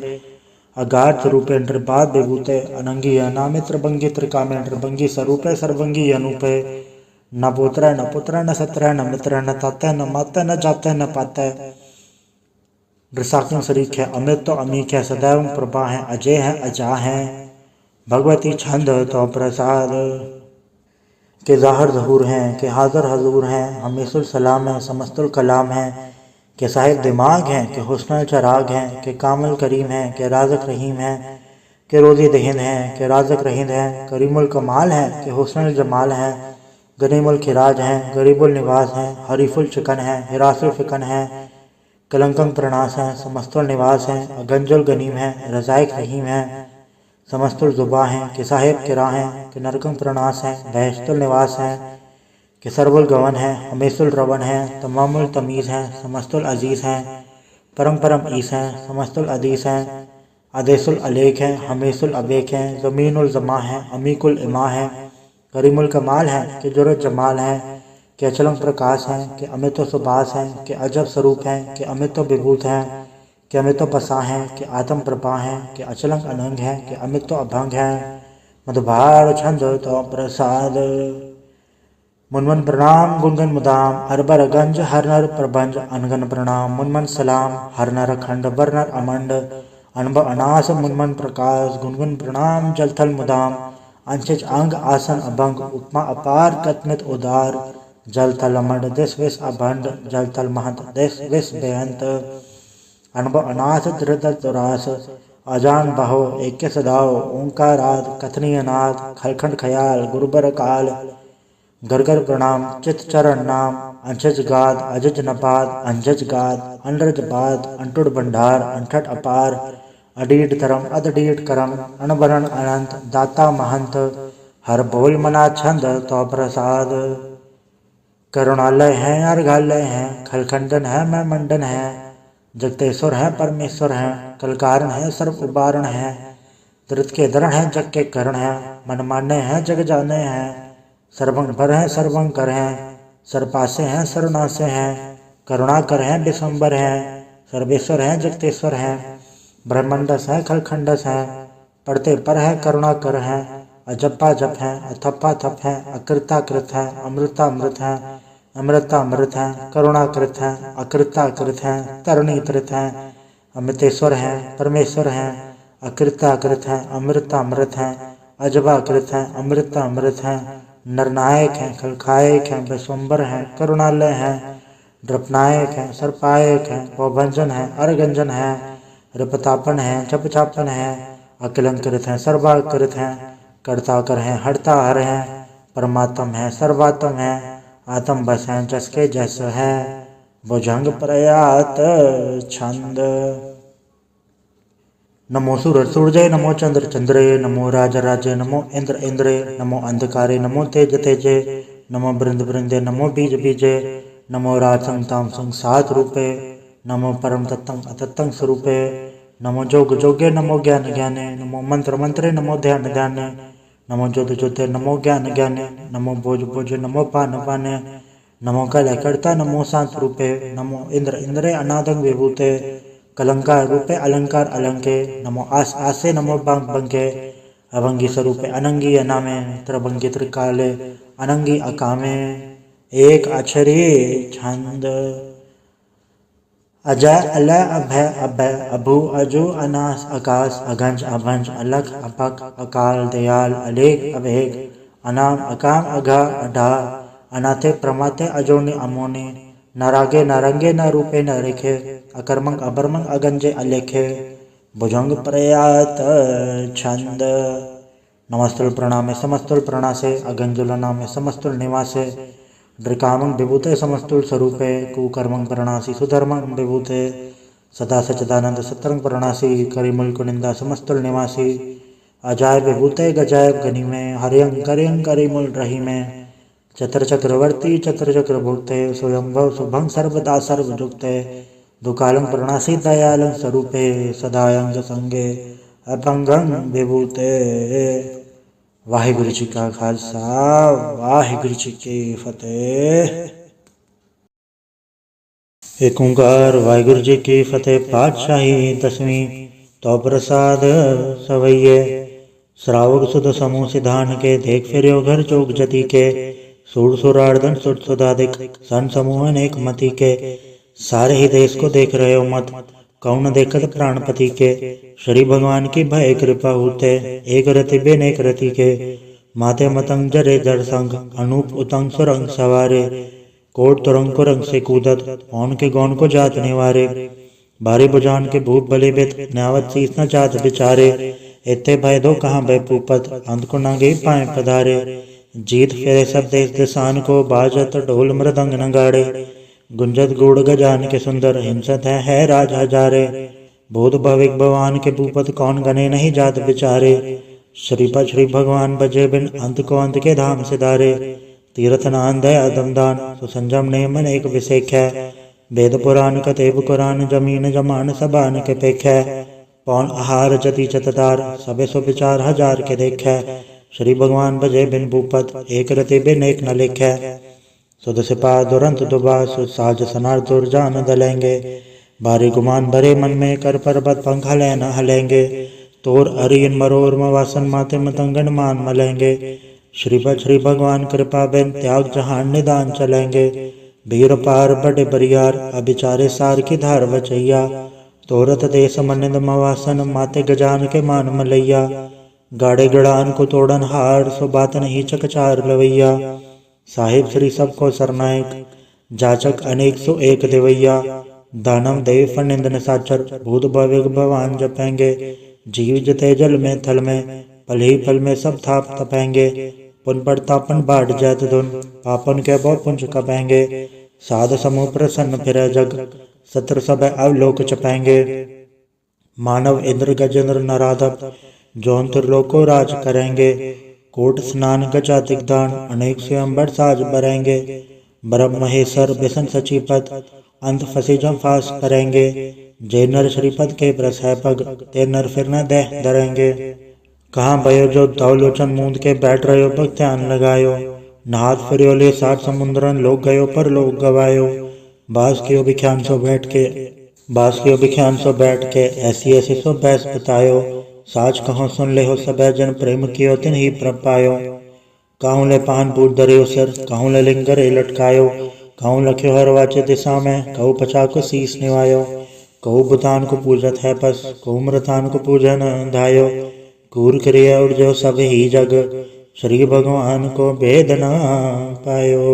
अगाध स्वरूपे नृपाद विभूते अनंगी अनामित्र भंगी त्रिकामे नृभंगी स्वरूपे सर्वंगी अनूपे न पुत्र न सत्र न मित्र न ताते न माते न जाते न पाते। रसाक्यों शरीक है, अमृत तो अमीक है, सदैव प्रभा है, अजय है, अजा है, भगवती छंद तो प्रसाद। के ज़ाहिर ज़हूर हैं, के हाज़िर हजूर हैं, हमीसुल सलाम है, समस्तुल कलाम है, के साहिब दिमाग हैं, के हुस्नुल चराग हैं, के कामिल करीम हैं, के राज़िक रहीम हैं, के रोज़ी दहिंद हैं, के राज़िक रहींद हैं, करीमुल कमाल हैं, के हुस्नुल जमाल हैं, गरीमुल खिराज हैं, गरीबुल निवास हैं, हरीफुल चिकन हैं, हिरासुल फिकन हैं, कलंकम प्रणास हैं, समस्तुल निवास हैं, अगंजुल गनीम हैं, रज़ाइक रहीम हैं, समस्तुल जुबा हैं, कि साहिब किरा हैं, कि नरकम प्रणास हैं, बहश्तुल निवास हैं, कि सरबुल गवन हैं, हमीसुल रवन हैं, तमामुल तमीज़ हैं, समस्तुल अजीज़ हैं, परम परम ईस हैं, समस्तुल अदीस हैं, अदेसुल अलेख हैं, हमीसुल अबेक हैं, ज़मीनुल ज़मा हैं, अमीकुल इमा हैं, करीमुल कमाल हैं, कि जुरत जमाल हैं, कि अचलंग प्रकाश हैं, कि अमित सुबास हैं, कि अजब स्वरूप हैं, कि अमित विभूत हैं, कि अमित पसा हैं, कि आत्म प्रभा हैं, कि अचलंग अनंग हैं, कि अमित अभंग हैं। मधुभार छंद तो प्रसाद। मुनमन प्रणाम गुनगन मुदाम अरबर गंज हर नर प्रबंज अनगन प्रणाम मुनमन सलाम हर नर खंड बर नर अमंड अनब अनास मुनमन प्रकाश गुनगुन प्रणाम जलथल मुदाम अंशिज अंग आसन अभंग उपमा अपार कतमित उदार जलथल अमंड दिस विस अभंड जलथल महंत दिस विस बेअंत अनब अनास त्रिदल तुरास अजान बहो एक सदाओ ओंकाराद कथनीय नाद खलखंड खयाल गुरुबर काल गरगर प्रणाम चित चरण नाम अंशज गाद अजज नपाद अंजज गाद अनरज बाद अंटुड भंडार अंठट अपार अडीड तरम अदडीड करम अनबरन अनंत दाता महंत हर बोल मना छंद तो प्रसाद। करुणालय है अर्घालय है खलखंडन है मैं मंडन है जगतेश्वर है परमेश्वर है कलकारण है सर्व उबारण है दृत के धरण है जग के करण है मन माने हैं जग जाने हैं सर्वं भर हैं सर्वं कर हैं सर्वपासे हैं सर्वनासे हैं करुणाकर हैं विश्वम्बर हैं सर्वेश्वर हैं जगतेश्वर हैं ब्रह्मंडस है खलखंडस है पढ़ते पर है करुणाकर है अजप्पा जप है अथप्पा थप है अकृताकृत है अमृतामृत है अमृतामृत है करुणाकृत है अकृताकृत है तरणीकृत है अमृतेश्वर है परमेश्वर है अकृताकृत है अमृतामृत है अजबाकृत है अमृतामृत है नरनायक हैं खलखायक हैं विश्वम्बर हैं करुणालय हैं द्रपनायक हैं सर्पायक हैं भवभंजन हैं अरगंजन हैं रिपतापन हैं जपचापन हैं अकलंकृत हैं सर्वाकृत हैं कर्ताकर हैं हरता हर हैं परमात्म हैं सर्वात्म हैं आत्म बस हैं जसके जस है भुजंग प्रयात छंद। नमो सूरज सूर्य नमो चंद्र चंद्रे नमो राज राजे नमो इंद्र इंद्रे नमो अंधकारे नमो तेज तेजे नमो बृंद बृंदे नमो बीज बीजे नमो राजसंग तामसंग सात रूपे नमो परम तत्तं अतत्तं स्वरूपे नमो जोग जोगे नमो ज्ञान ज्ञाने नमो मंत्र मंत्रे नमो ध्यान ध्याने नमो ज्योति ज्योति नमो ज्ञान ज्ञाने नमो भोज भोज नमो पान पाने नमो कलय कर्ता नमो शांत रूपे नमो इंद्र इंद्रे अनादंग विभूते कलंकार रूपे अलंकार अलंके नमो आस आसे नमो बंग बंके अभंगी स्वरूपे अनंगी अनामे त्रिभंगी त्रिकाले अनंगी अकामे एक अक्षरी छंद अजय अलय अभय अभय अभु अजु अनास आकाश अगंज अभंज अलख अपक अकाल दयाल अलेख अभेग अनाम अकाम अघा अढा अनाथे प्रमाथे अजोनि अमोनि न रागे न रंगे न रूपे न रेखे अकर्मंग अबर्मंग अगंजे अलेखे भुजंग प्रयात छंद नमस्तुल प्रणामे समस्तुल प्रणासे अगंजुल नामे समस्तुल निवासे ड्रिकामंग विभूते समस्तुल स्वरूपे कुकर्मंग प्रणासी सुधर्मंग विभूते सदा सच्चिदानंद सतरंग प्रणासी करिमुल कुनिंदा समस्तुल निवासी अजाय विभूते गजायब गनि में हरियंग करियंग करिमुल रही में चतर चक्रवर्ती चतर चक्र भुक्ते स्वयंभव शुभंग सर्वदा सर्वजुक्ते दुकालंग प्रणासी दयालंग स्वरूपे सदायंग संगे अपंगंग विभूते। वाहिगुरु जी का खालसा वाहिगुरु जी की फतेह। एक ओंकार वाहिगुरु जी की फतेह। पातशाही 10वीं तो प्रसाद सवैये श्रावक सुध समूह सिधान के देख फिर्यो घर चौक जति के सूर सुरार्दन सुर सुधादिक सन समूह अनेक मति के सारे ही देश को देख रहे हो मत कौन देखत प्राणपति के श्री भगवान की भय कृपा होते एक रति बेन एक रति के माते मतंग जरे जर संग अनूप उतंग सुरंग सवारे कोट तुरंग को रंग से कूदत पौन के गौन को जात निवारे भारी बुझान के भूप बले बेत न्यावत शीस न जात बिचारे इत्ते भय दो कहाँ भय पूपत अंत को न गई पाए पधारे जीत फेरे सब देश दिसान को बाजत ढोल मृदंग नगाड़े गुंजत गुड़ गजान के सुंदर हिंसत है राज हजारे भूत भविक भगवान के भूपत कौन गने नहीं जात बिचारे श्रीपद श्री भगवान बजे बिन अंत को अंत के धाम सिधारे तीर्थ नान दया दमदान सुसंजम नेम एक विशेख है वेद पुराण कतेब कुरान जमीन जमान सबान के पेख है पौन आहार जति चतदार सबे सो विचार हजार के देख है श्री भगवान बजे बिन भूपत एक रति बिन एक न लिखे सुध सिपा दुरंत दुबा साज सनार दुर्जान दलेंगे भारी गुमान भरे मन में कर पर्वत पंख हले न हलेंगे तोर अरियन मरोर मवासन माते मतंगन मान मलेंगे श्रीपद श्री भगवान कृपा बिन त्याग जहान निदान चलेंगे वीर पार बड़े बरियार अभिचारे सार की धार बचैया तोरत देश मनिंद मवासन माते गजान के मान मलैया गाड़े गड़ान को तोड़न हार सो बात नहीं चकचार लवैया साहिब श्री सबको सरनायक जाचक अनेक सो एक देवैया दानम देव फनिंदन साचर भूत भविक भगवान जपेंगे जीव जते जल में थल में पल ही पल में सब थाप तपेंगे पुन पड़तापन बाट जात धुन पापन के बहु पुंज कपेंगे साध समूह प्रसन्न फिर जग सत्र सब अवलोक चपेंगे मानव इंद्र गजेंद्र नराधप जौन त्रिलोको राज करेंगे कोट स्नान गजा दिग्दान अनेक स्वयंवर साज बरेंगे ब्रह्म महेश्वर बिसन सचीपत अंत फंसी जम फास करेंगे जय नर श्रीपद के ब्रस है पग ते नर फिर न दह डरेंगे कहाँ भयो जो दौलोचन मूंद के बैठ रहे हो ध्यान लगायो नहात फिर ले 60 समुद्रन लोग गयो पर लोग गवायो बास के विख्यान सो बैठ के ऐसी ऐसी सो बैस बतायो साच कहो सुन ले हो सब जन प्रेम कियो तिन ही प्रभ पायो कहूँ ले पान बूट दरियो सिर कहूँ ले लिंगरे लटकायो कहूँ लख्यो हर वाचे दिशा में कहूँ पचा को शीस निवायो कहूँ बुतान को पूजत है पस कहूँ मृतान को पूजन धायो कूर क्रिया उड़ जो सब ही जग श्री भगवान को भेद न पायो।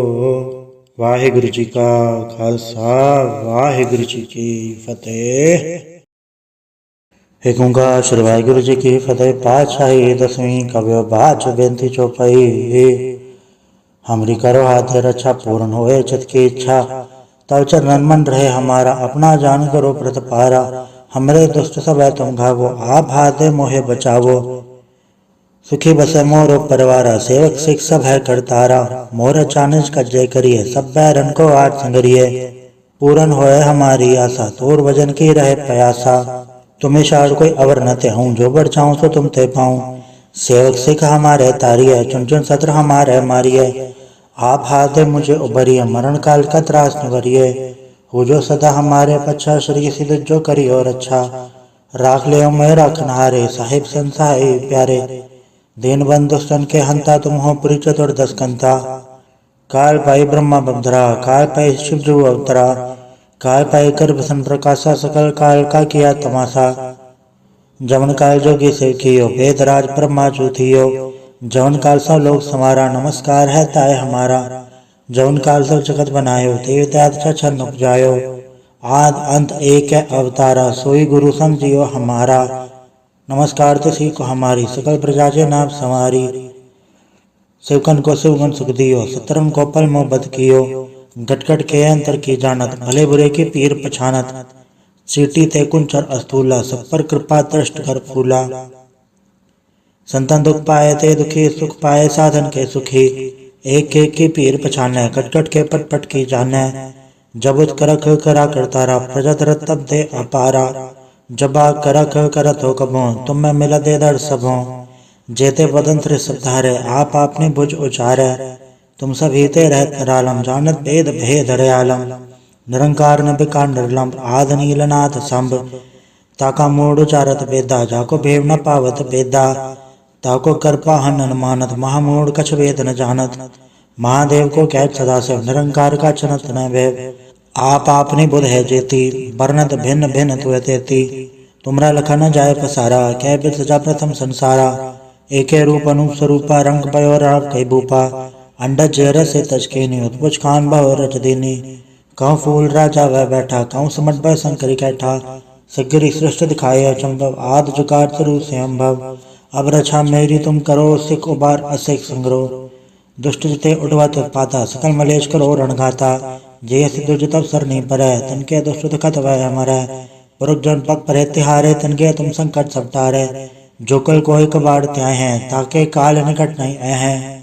वाहिगुरु जी का खालसा वाहिगुरु जी की फतेह। एक ओंकार श्री वाहिगुरु जी की फतेह। पातशाही 10वीं कव्यो बाच बेनती चौपाई। हमरी करो हाथ रक्षा पूर्ण होए चित की इच्छा तब चरण मन रहे हमारा अपना जान करो प्रतपारा हमरे दुष्ट सब तुम घावो आप हाथ मोहे बचावो सुखी बसे मोरो परिवारा सेवक सिख सब है करतारा मोर चानिज कज्जय करिए सब बैरन को आज संगरिए पूरन होए हमारी आशा तोर वजन की रहे प्यासा तुम्हें शार कोई अवर न ते हूँ जो बढ़ चाहूँ तो तुम ते पाऊँ सेवक सिख हमारे तारिये चुन चुन सत्र हमारे मारिये आप हाथ मुझे उबरिए मरण काल का त्रास निवरिए हो जो सदा हमारे पच्छा श्री सिद्ध जो करी और अच्छा राख ले मैं रखनहारे साहिब संसाई प्यारे दीनबंधु स्तन के हंता तुम हो पुरी चतुर्दश कंता। काल पाई ब्रह्मा बधरा काल पाई शिव ध्रुव अवतरा। काल पाई कर भसन प्रकाशा सकल काल का किया तमाशा। जवन काल जोगी से कियो वेद राज ब्रह्मा चूथियो। जवन काल सब लोग समारा नमस्कार है ताय हमारा। जवन काल सब जगत बनायो देवता छन उपजायो। आद अंत एक है अवतारा सोई गुरु समझियो हमारा। नमस्कार तिसी को हमारी सकल प्रजा जे नाम संवारी। शिवकन को शिवगुण सुख दियो सतरम को पल मोह बद कियो। गटगट के अंतर की जानत भले बुरे की पीर पछानत। चीटी ते कुंचर अस्थूला सब पर कृपा दृष्ट कर फूला। संतन दुख पाए ते दुखी सुख पाए साधन के सुखी। एक की पीर पछाने कटकट के पट पट की जाने। जब उत करख करा करतारा प्रजत रत तब दे अपारा। जबा करख करत हो कबो तुम में मिला दे दर सबों। जेते बदन थे सब धारे आप आपने भुज उचारे। तुम सब हीते रहत निरालम जानत भेद भेद हरयालम। निरंकार नबिका निर्लंब आद नीलनाथ संभ। ताका मूड उचारत बेदा जाको भेव न पावत बेदा। ताको कृपा हन मानत महामूड कछ वेद न जानत। महादेव को कैद सदा से निरंकार का चनत न भैव। आप आपनी बुध है जेती वर्णत भिन्न भिन्न तुय तेती। तुमरा लखा न जाय पसारा कै बिद सजा प्रथम संसारा। एके रूप अनूप स्वरूपा रंग पयो राव कई भूपा। अंडज जर से तजकेनी उत्पुज खान भव रच देनी। कहूँ फूल राजा वह बैठा कहूँ समट भय शंकरी कैठा। सिगरी सृष्टि दिखाए अचंभव आद जुगाड़ तरु से अम्भव। अब रक्षा मेरी तुम करो सिख उबार असिख संग्रो। दुष्ट जिते उठवत पाता सकल मलेश करो रणघाता। जे दुर्ज तब सर नहीं परै तनके दुष्ट दुखत वह मरै। पुरुष जन पग परे तिहारे तनके तुम संकट सब टारे। जो कल कोई कबाड़ त्याय हैं ताके काल निकट नहीं हैं।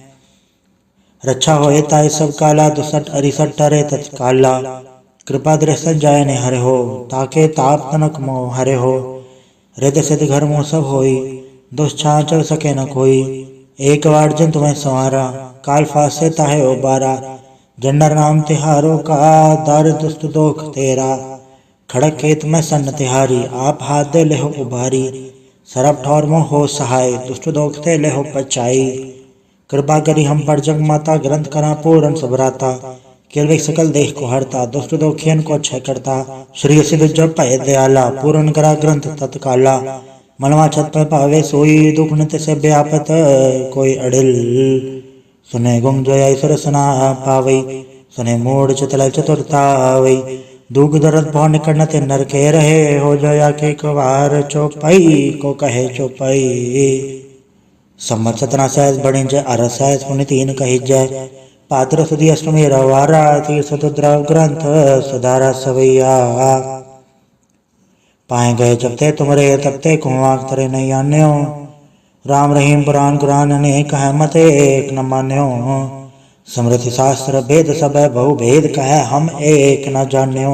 रक्षा होए ताय सब काला दुसट अरिसट टरे तत्काला। कृपा दृष्ट जाय ने हरे हो ताके ताप तनक मोह हरे हो। हृदय सिद्ध घर मोह सब होई दुष्छा चल सके न कोई। एक बार जिन तुम्हें संवारा काल फासे ताहे उबारा। जन्नर नाम तिहारों का दार दुष्ट दोख तेरा। खड़क खेत में सन्न तिहारी आप हाथ दे लेहो उबारी। सरब ठौर मोह हो सहाय दुष्ट दोख ते लेहो पचाई। कृपा करी हम पर जग माता ग्रंथ करा पूरन सबराता। केलविक सकल देह को हरता दुष्ट दोखियन को क्षय करता। श्री सिद्ध जब पाए दयाला पूरन करा ग्रंथ तत्काला। मनवा छत पर पावे सोई दुख नित से व्यापत कोई अड़िल। सुने गुंग जोया सरसना पावई सुने मूड चितल चतुरतावई। दुख दर्द भव निकट न ते नर के रहे हो जोया के कवार चौपाई को कहे चौपाई। सम्मत सतना सहज बड़े जय अरस सहज पुण्य तीन कही जय। पात्र सुधी अष्टमी रवारा तीर्थ द्रव ग्रंथ सुधारा सवैया। पाए गए जब ते तुमरे तब ते कुआं तरे नहीं आन्यो। राम रहीम पुराण कुरान अनेक है मत एक न मान्यो। समृद्धि शास्त्र भेद सब बहु भेद कह हम एक न जान्यो।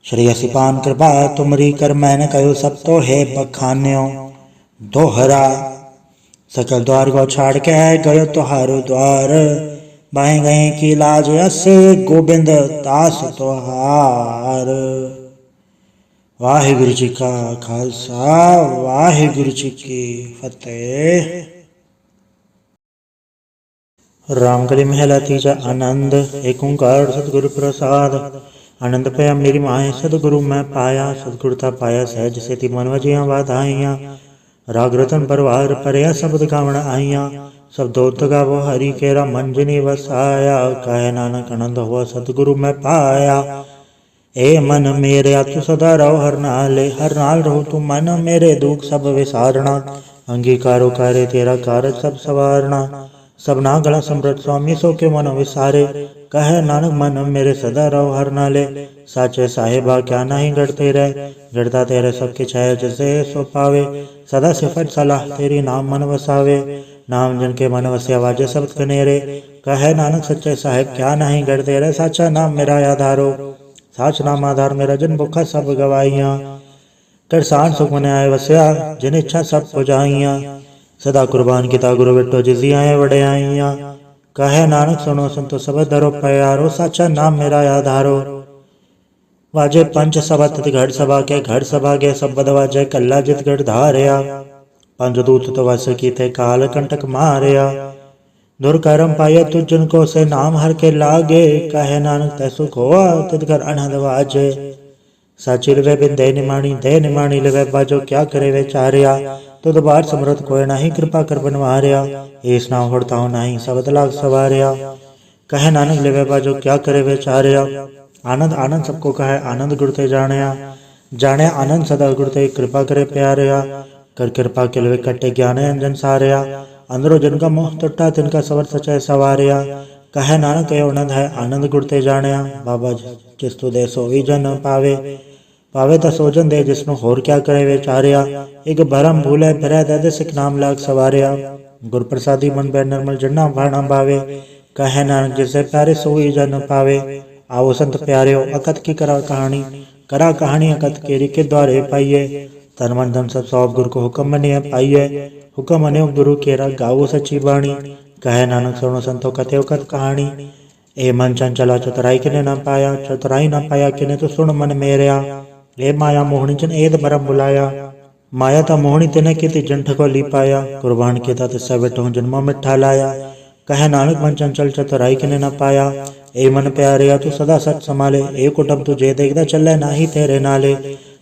श्री असिपान कृपा तुमरी कर मैंने कहो सब तो है बखान्यो। दोहरा सकल द्वार को छाड़ के गयो तुहारो द्वार। बाहें गए की लाज अस गोबिंद दास तुहार। वाहिगुरु जी का खालसा वाहिगुरु जी की फतेह। रामकली महला तीजा आनंद। एक ओंकार सतगुरु प्रसाद। आनंद पाया मेरी माए सतगुरु मैं पाया। सतगुरुता पाया सहज सेति मन वजिया वाधाइया। राग रतन परवार परया शब्द गावण आइया। सब दोत गावो हरि केरा मन जिनि वसाया। कहे नानक आनंद हुआ सतगुरु मैं पाया। ए मन मेरे तू सदा रहो हर नाल रहो तू मन मेरे दुख सब विसारना। अंगीकारो कार्य तेरा कारज सब सवारना। सबना गला समृत स्वामी सो के मन विसारे। कहे नानक मन मेरे सदा रहो हर नाले। साचे साहेबा क्या नहीं गढ़ते रहे। गढ़ता तेरे सबके छाया जैसे सो पावे। सदा सिफत सलाह तेरी नाम मन वसावे। नाम जन के मन वस्या वाजे शब्द कनेरे। कहे नानक सच्चे साहेब क्या नहीं गढ़ते रहे। साचा नाम मेरा आधारो साच नाम आधार मेरा जन भुखा सब गवाइया। कर सान सुख मन आए वस्या जिन इच्छा सब पुजाइया। सदा कुर्बान किता गुरु बिटो जिसी आए वड़े आइया। कहे नानक सुनो संतो सब धरो प्यारो। साचा नाम मेरा आधारो वाजे पंच सभा तत घड़ सभा के घड़ सभा के सब बद वाजे कल्ला जित गढ़ धारया। पंज दूत तो वस कीते काल कंटक मारिया। दुर्कर्म पाया तुझन को से नाम हर के लागे, कहे नानक तै सुख होआ तित घर अनहद वाजे। साची लवे बिन दे निमाणी लवे बाजो क्या करे वे चारिया। तुद बार समृत कोय नाही कृपा कर बनवारिया। एस नाम होड़ताओ नाही सबद लाग सवारिया। कहे नानक लेवे बाजो क्या करे वे चारिया। आनंद आनंद सबको कहे आनंद गुरते जानिया। जाने आनंद सदा गुरते कृपा करे प्यारिया। कर कृपा के लवे कटे ज्ञान अंजन सारिया। अंदरो जिनका मोह टुटा तिनका सवर सचय सवारिया। कहे नानक यो आनंद है आनंद गुरते जानिया। बाबा जिस तू दे सो भी जन पावे, पावे तो सोजन दे जिसनु होर क्या करे वे चारिया। एक भरम भूले फिरै दे सिख नाम लाग सवारिया। गुर प्रसादी मन बै निर्मल जन्ना भाणा भावे। कहे नानक जिसे प्यारे सोई जन पावे। आओ संत प्यारे अकत की करा कहानी अकत केरी के द्वारे पाइये। तन मन धन सब सौंप गुरु को हुक्म मनिए पाइये। हुक्म मनियो गुरु केरा गावो सच्ची बाणी। कहे नानक सुनो संतो कथे कत कहानी। ए मन चंचला चतुराई किने न पाया, चतुराई न पाया किने तो सुन मन मेरया। ए माया मोहनी जन एद भरम बुलाया। माया ता मोहनी तिने की जंठ को ली पाया। कुर्बान के ता तिस्सा बेटो जन्मों मिठा लाया। कहे नानक मन चंचल चतुराई किने न पाया। ए मन प्यारिया तू सदा सच संभाले। ए कुटुम तुझे देखदा चले नाही तेरे नाले।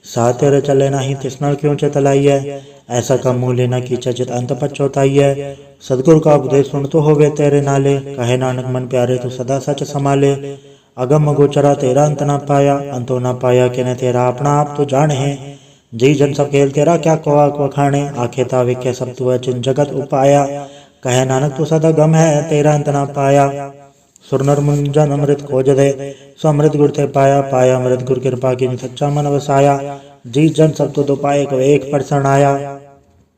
सा तेरे चले नाही तिसनाल क्यों चतलाई है। ऐसा का मुँह लेना कीचा चित अंत पछोताई है। सदगुरु का उपदेश सुन तो होवे तेरे नाले। कहे नानक मन प्यारे तू सदा सच संभाले। अगम गोचरा तेरा अंत ना पाया, अंतो ना पाया किने तेरा अपना आप तो जाने है। जी जन सब खेल तेरा क्या कोआ वखाणे। आखे तावे क्या सब तू चिन जगत उपाया। कहे नानक तू सदा गम है तेरा अंत ना पाया। सुरनर मुंजन अमृत खोज दे, सो अमृत गुर ते पाया। पाया अमृत गुर कृपा की सच्चा मन वसाया। जी जन सब तो पाए को एक परसण आया।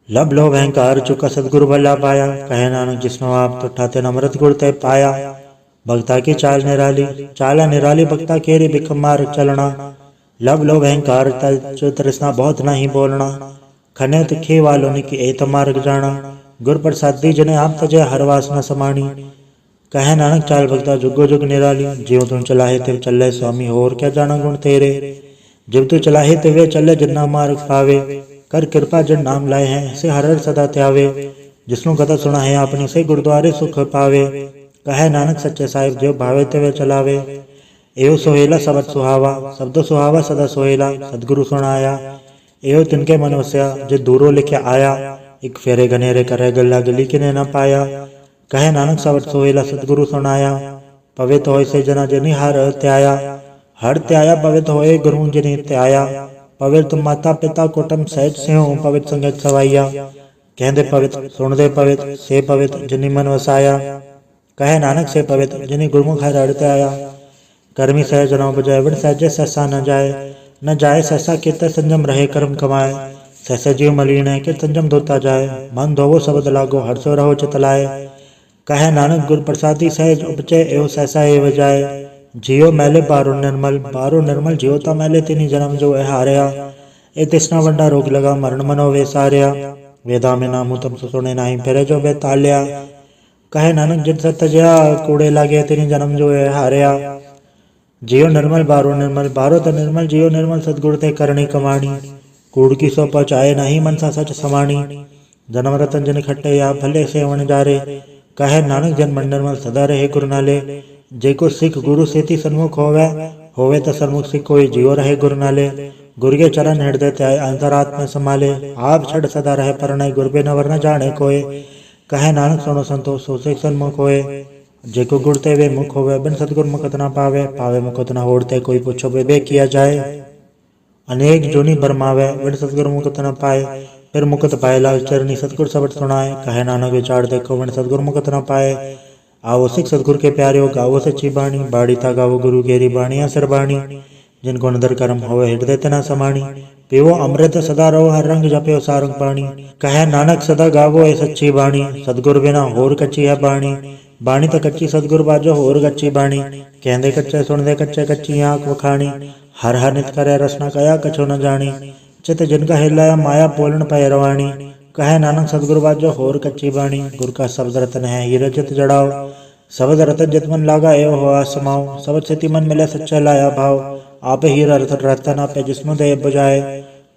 लब लो अहंकार चुका सदगुरु भला पाया। कहे नानक जिसनो आप तो ठाते अमृत गुर ते पाया। भक्ता की चाल निराली भक्ता केरी बिखम मार चलना। लब लो अहंकार तृष्णा बहुत नहीं बोलना। खने तिखे वालों ने की एत मार्ग जाना। गुर प्रसाद दी जने आप तजे हर वासना समानी। कहे नानक चाल भक्ता जुगो जुग निराली। जियो तुम चलाहे तिव चले स्वामी होर क्या जाना गुण तेरे। जिव तू चलाहे तिवे चले जिन्ना मार्ग पावे। कर कृपा जिन नाम लाए हैं से हर सदा त्यावे। जिसनु कथा सुना है अपनी से गुरुद्वारे सुख पावे। कहे नानक सच्चे साहिब जो भावे तिवे चलावे। एहो सोहेला सबद सुहावा, शब्द सुहावा सदा सोहेला। सदगुरु सुनाया एहो तिनके मन वस्या, जे दूरो लिखे आया। एक फेरे घनेरे करे गला गली किने न पाया। कहे नानक सबद सोहेला सदगुरु सुनाया। पवित्र होय से जना जनि हर त्याया। हर त्याया पवित्र होए गुरु जनि त्याया। पवित्र माता पिता कुटुंब सहज स्यों पवित्र संगत सवाइया। कहते पवित्र सुन दे पवित्र से पवित्र जिनि मन वसाया। कहे नानक से पवित्र जिनि गुरमुख हर अड़ते आया। कर्मी सहज न बजाय बड़ सहजे सहसा न जाए सहसा कीर्त संजम रहे कर्म कमाए। सहसा जीव मलिन है कि संजम धोता जाए। मन धोवो शब्द लागो हर्षो रहो चितलाए। कहे नानक गुर प्रसादी सहज उपचे एवं सहसा एव जाए। जियो मैले बारो निर्मल जियो ता मैले तिनी जन्म जो है हारया। ए तिसना वड्डा रोग लगा मरण मनो वे सारया। वेदा में नामू तम सुने नाही फिरे जो वे ताल्या। कहे नानक जिन सतजया कूड़े लागे तिनी जन्म जो है हारया। जियो निर्मल बारो तो निर्मल जियो निर्मल सदगुरु ते करणी कमाणी। कूड़ की सो पहुँचाए नहीं मन सा सच समाणी। जन्म रतन जन खट्टे या भले से वन जारे। कहे नानक जन मन निर्मल सदा रहे गुरु नाले। जेको सिख गुरु सेती सन्मुख होवे तो सन्मुख सिख कोई जियो रहे गुरु नाले। गुरु के चरण हृदय त्याय अंतरात्मा संभाले। आप छड़ सदा रहे परनय गुरु बिन वर न जाने कोय। कहे नानक सुनो संतो सो सिख सन्मुख होए। जेको गुरते वे मुख होवे बिन सतगुर मुकत ना पावे। पावे मुकत ना होड़ते कोई पूछो बे किया जाए। अनेक जोनी बरमावे बिन सतगुर मुकत न पाए। फिर मुकत पाए लाल चरनी सतगुर सबट सुनाए। कहे नानक विचार देखो बिन सतगुर मुकत न पाए। आओ सिख सतगुर के प्यारे गावो सच्ची बाणी। बाड़ी था गावो गुरु गेरी बाणिया सरबाणी। जिनको नदर कर्म होवे हृदय तना समाणी। पीवो अमृत सदा रहो हर रंग जपयो सारंग पाणी। कहे नानक सदा गावो ए सच्ची बाणी। सतगुर बिना होर कच्ची है बाणी। बाणी तो कच्ची सतगुर बाजो होर कच्ची बाणी। कहंदे कच्चे सुनदे कच्चे कच्ची आंख वखाणी। हर हर नित करे रसना कया कछो न जानी। चित जिनका हिलाया माया पोलन पय रवाणी। कहे नानक सतगुरु बाजो होर कच्ची बाणी। गुर का शब्द रतन है हीरा चित जड़ाओ। शब्द रतन जित मन लागा एव हो समाओ। शब्द सिति मन मिले सच्चा लाया भाव। आप हीरा रतन आपे जिसनु दे बुझाए।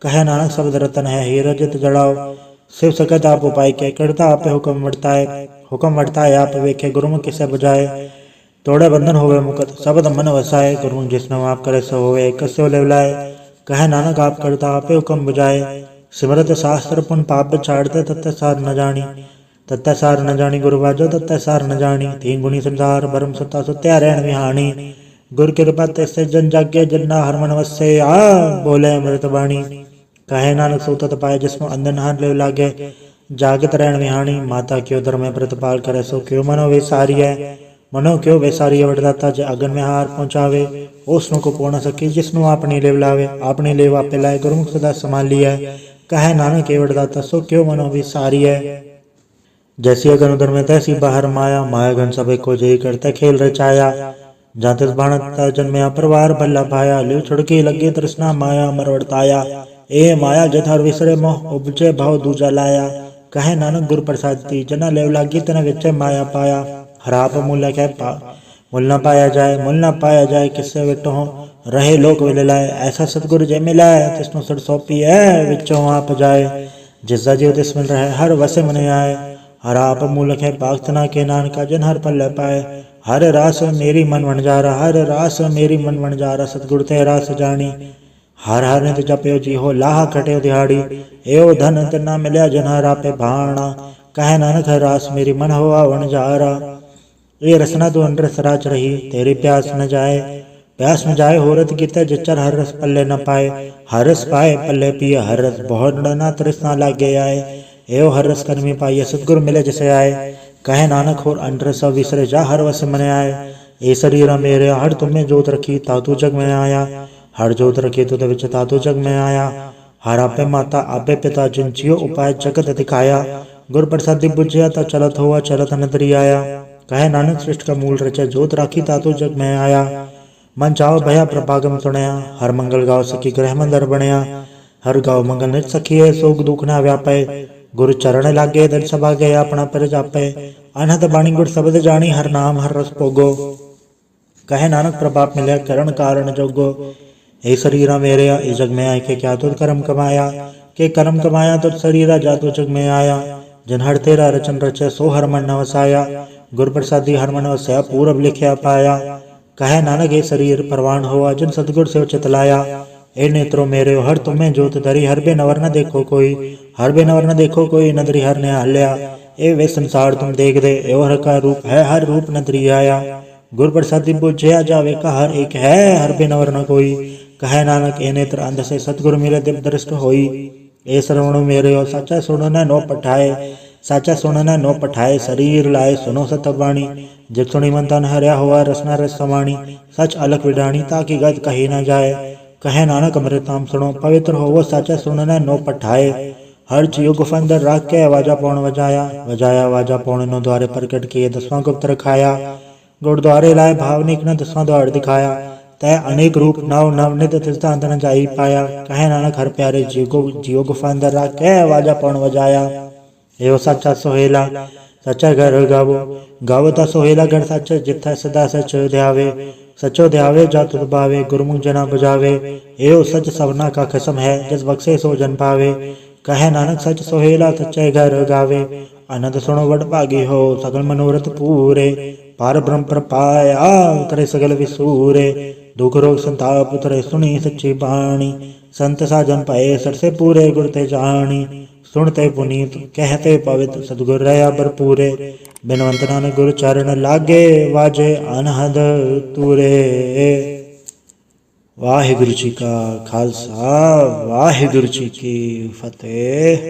कहे नानक शब्द रतन है हीरा जित जड़ाओ। शिव सकत आप उपाय के करता आपे हुक्म वर्ताए आप वेखे गुरुमुख किसे बुझाए तोड़े बंधन होवे मुकत सबद मन वसाए गुरुमुख जिसने आप करे सो होवे कस्यो लेवलाए कहे नानक आप करता आपे हुक्म बुझाए सिमरत शास्त्र पुन पाप छाड़ते तत्त सार न जानी तत्त सार न जानी गुरु बाजो तत्त सार न जानी तीन गुणी संसार भरम सत्ता सुत्या रहन विहानी गुर कृपा से जन जागे जन्ना हरमन वसे आ बोले अमृत बाणी कहे नानक सूतत पाए जिसमें अंधन हार ले लागे जागत रहन विहानी माता क्यों धर्म प्रतिपाल करे सो क्यों मनो विसारी है मनो क्यों वैसारी वरदाता जे अगन में हार पहुंचावे उसनु को पूर्ण सकी जिसनु अपनी लेव लावे अपनी लेव आपे लाए गुरुमुख सदा संभाली है कहे नानक के वरदाता सो क्यों मनो विसारी है जैसी अगन उधर में तैसी बाहर माया माया घन सब को जय करते खेल रचाया जाते बाणता जन्मया परवार भला पाया लिव छुड़की लगे तृष्णा माया मरवड़ताया ए माया जथार विसरे मोह उपजे भाव दूजा लाया कहे नानक गुरु प्रसादी जना लेव लागी तना विचे माया पाया हराप मूल्य कह मूल न पाया जाए किससे विटो हो रहे लोक विले लाए ऐसा सतगुरु जय मिलाए तिस्नु सड़ सौंपी है विचो आप जाए जिसका जीव तिस मिल रहे हर वसे मन आए हराप मूलक है पागतना के नानका जन हर पल पाए हर रास मेरी मन बन जा रहा हर रास मेरी मन बन जा रहा सतगुरु ते रास जानी हर हर नित जपयो जी हो लाह खटे दिहाड़ी एव धन तना मिलया जन हर आपे भाणा कहे नानक हर रास मेरी मन हुआ वन जा रहा ये रसना तो अंडर सराच रही तेरी प्यास न जाए होरत गीता जचर हर रस पल्ले न पाए हर रस पाए पल्ले पिए हर रस बहुत डना तृष्णा लागे आए एव हर रस कर्मी पाइए सतगुरु मिले जैसे आए कहे नानक होर अंडर सब विसरे जा हर वस मने आए ए शरीर मेरे हर तुम्हें जोत रखी तातु जग में आया हर जोत रखी तुद विच तातु जग में आया हर आपे माता आपे पिता जिन जियो उपाय जगत दिखाया गुरु प्रसादी बुझिया ता चलत हुआ चलत नदरी आया कहे नानक सृष्ट का मूल रचे जोत राखी तातु जग में आया मन चाहो भया प्रभागम सुनया हर मंगल गाँव सखी ग्रह मंदर बनया हर गाँव मंगल नित सखी है सोग दुख ना व्यापे गुरु चरण लागे दल सभा गए अपना पर जापे अनहत बाणी गुर शब्द जानी हर नाम हर रस पोगो कहे नानक प्रभाप मिले करण कारण जोगो हे शरीरा मेरे इस जग में आए के क्या तुझ कर्म कमाया तुझ शरीरा जा तो जग में आया जन हर तेरा रचन रचे सो हर मन नवसाया गुरु प्रसादी हर मन वसया पूरब लिखया पाया कहे नानक ये शरीर परवान हुआ जन सतगुर से चितलाया ए नेत्रो मेरे हर तुम्हें जोत धरी हर बे नवर न देखो कोई नदरी हर ने हल्या ए वे संसार तुम देख दे एवं हर का रूप है हर रूप नदरी आया गुरु प्रसादी बुझया जावे का हर एक है हर बे नवर न कोई कहे नानक ए नेत्र अंध से सतगुरु मेरे दिव्य दृष्ट होई ए श्रवणो मेरे हो साचा सुनना नो पठाए शरीर लाए सुनो सतवाणी जित सुनी मन तन हरया हुआ रसना रस समाणी सच अलख विडाणी ताकि गत कही न जाए कहे नानक अमृताम सुनो पवित्र होवो साचा सुनना नो पठाए हर जीव गुफंदर राख के वाजा पौण वजाया वाजा पौण नो द्वारे प्रकट किए 10वां गुप्त रखाया गुरुद्वारे लाए भावनिक न 10वां द्वार दिखाया तय अनेक रूप नव नित तिसता अंत न जाई पाया कहे नानक हर प्यारे जीव गुफंदर राख के वाजा पौण वजाया एवं सच्चा सोहेला सच्चा घर गावो ता सोहेला घर सच जिथा सदा सचो ध्यावे जात भावे गुरुमुख जना बुझावे एवं सच सबना का खसम है जिस बख्शे सो जन पावे कहे नानक सच सोहेला सच्चे घर गावे आनंद सुनो वड भागी हो सकल मनोरथ पूरे पार ब्रह्म पर पाया उतरे सगल विसूरे दुख रोग संताप उतरे सुनी सच्ची बाणी संत साजन पाए सरसे पूरे गुर ते जानी सुनते पुनीत कहते पवित्र सतगुर रया भरपूरे बिनवंत नानक गुरु चरण लागे वाजे अनहद तूरे। वाहिगुरु जी का खालसा वाहिगुरु जी की फतेह।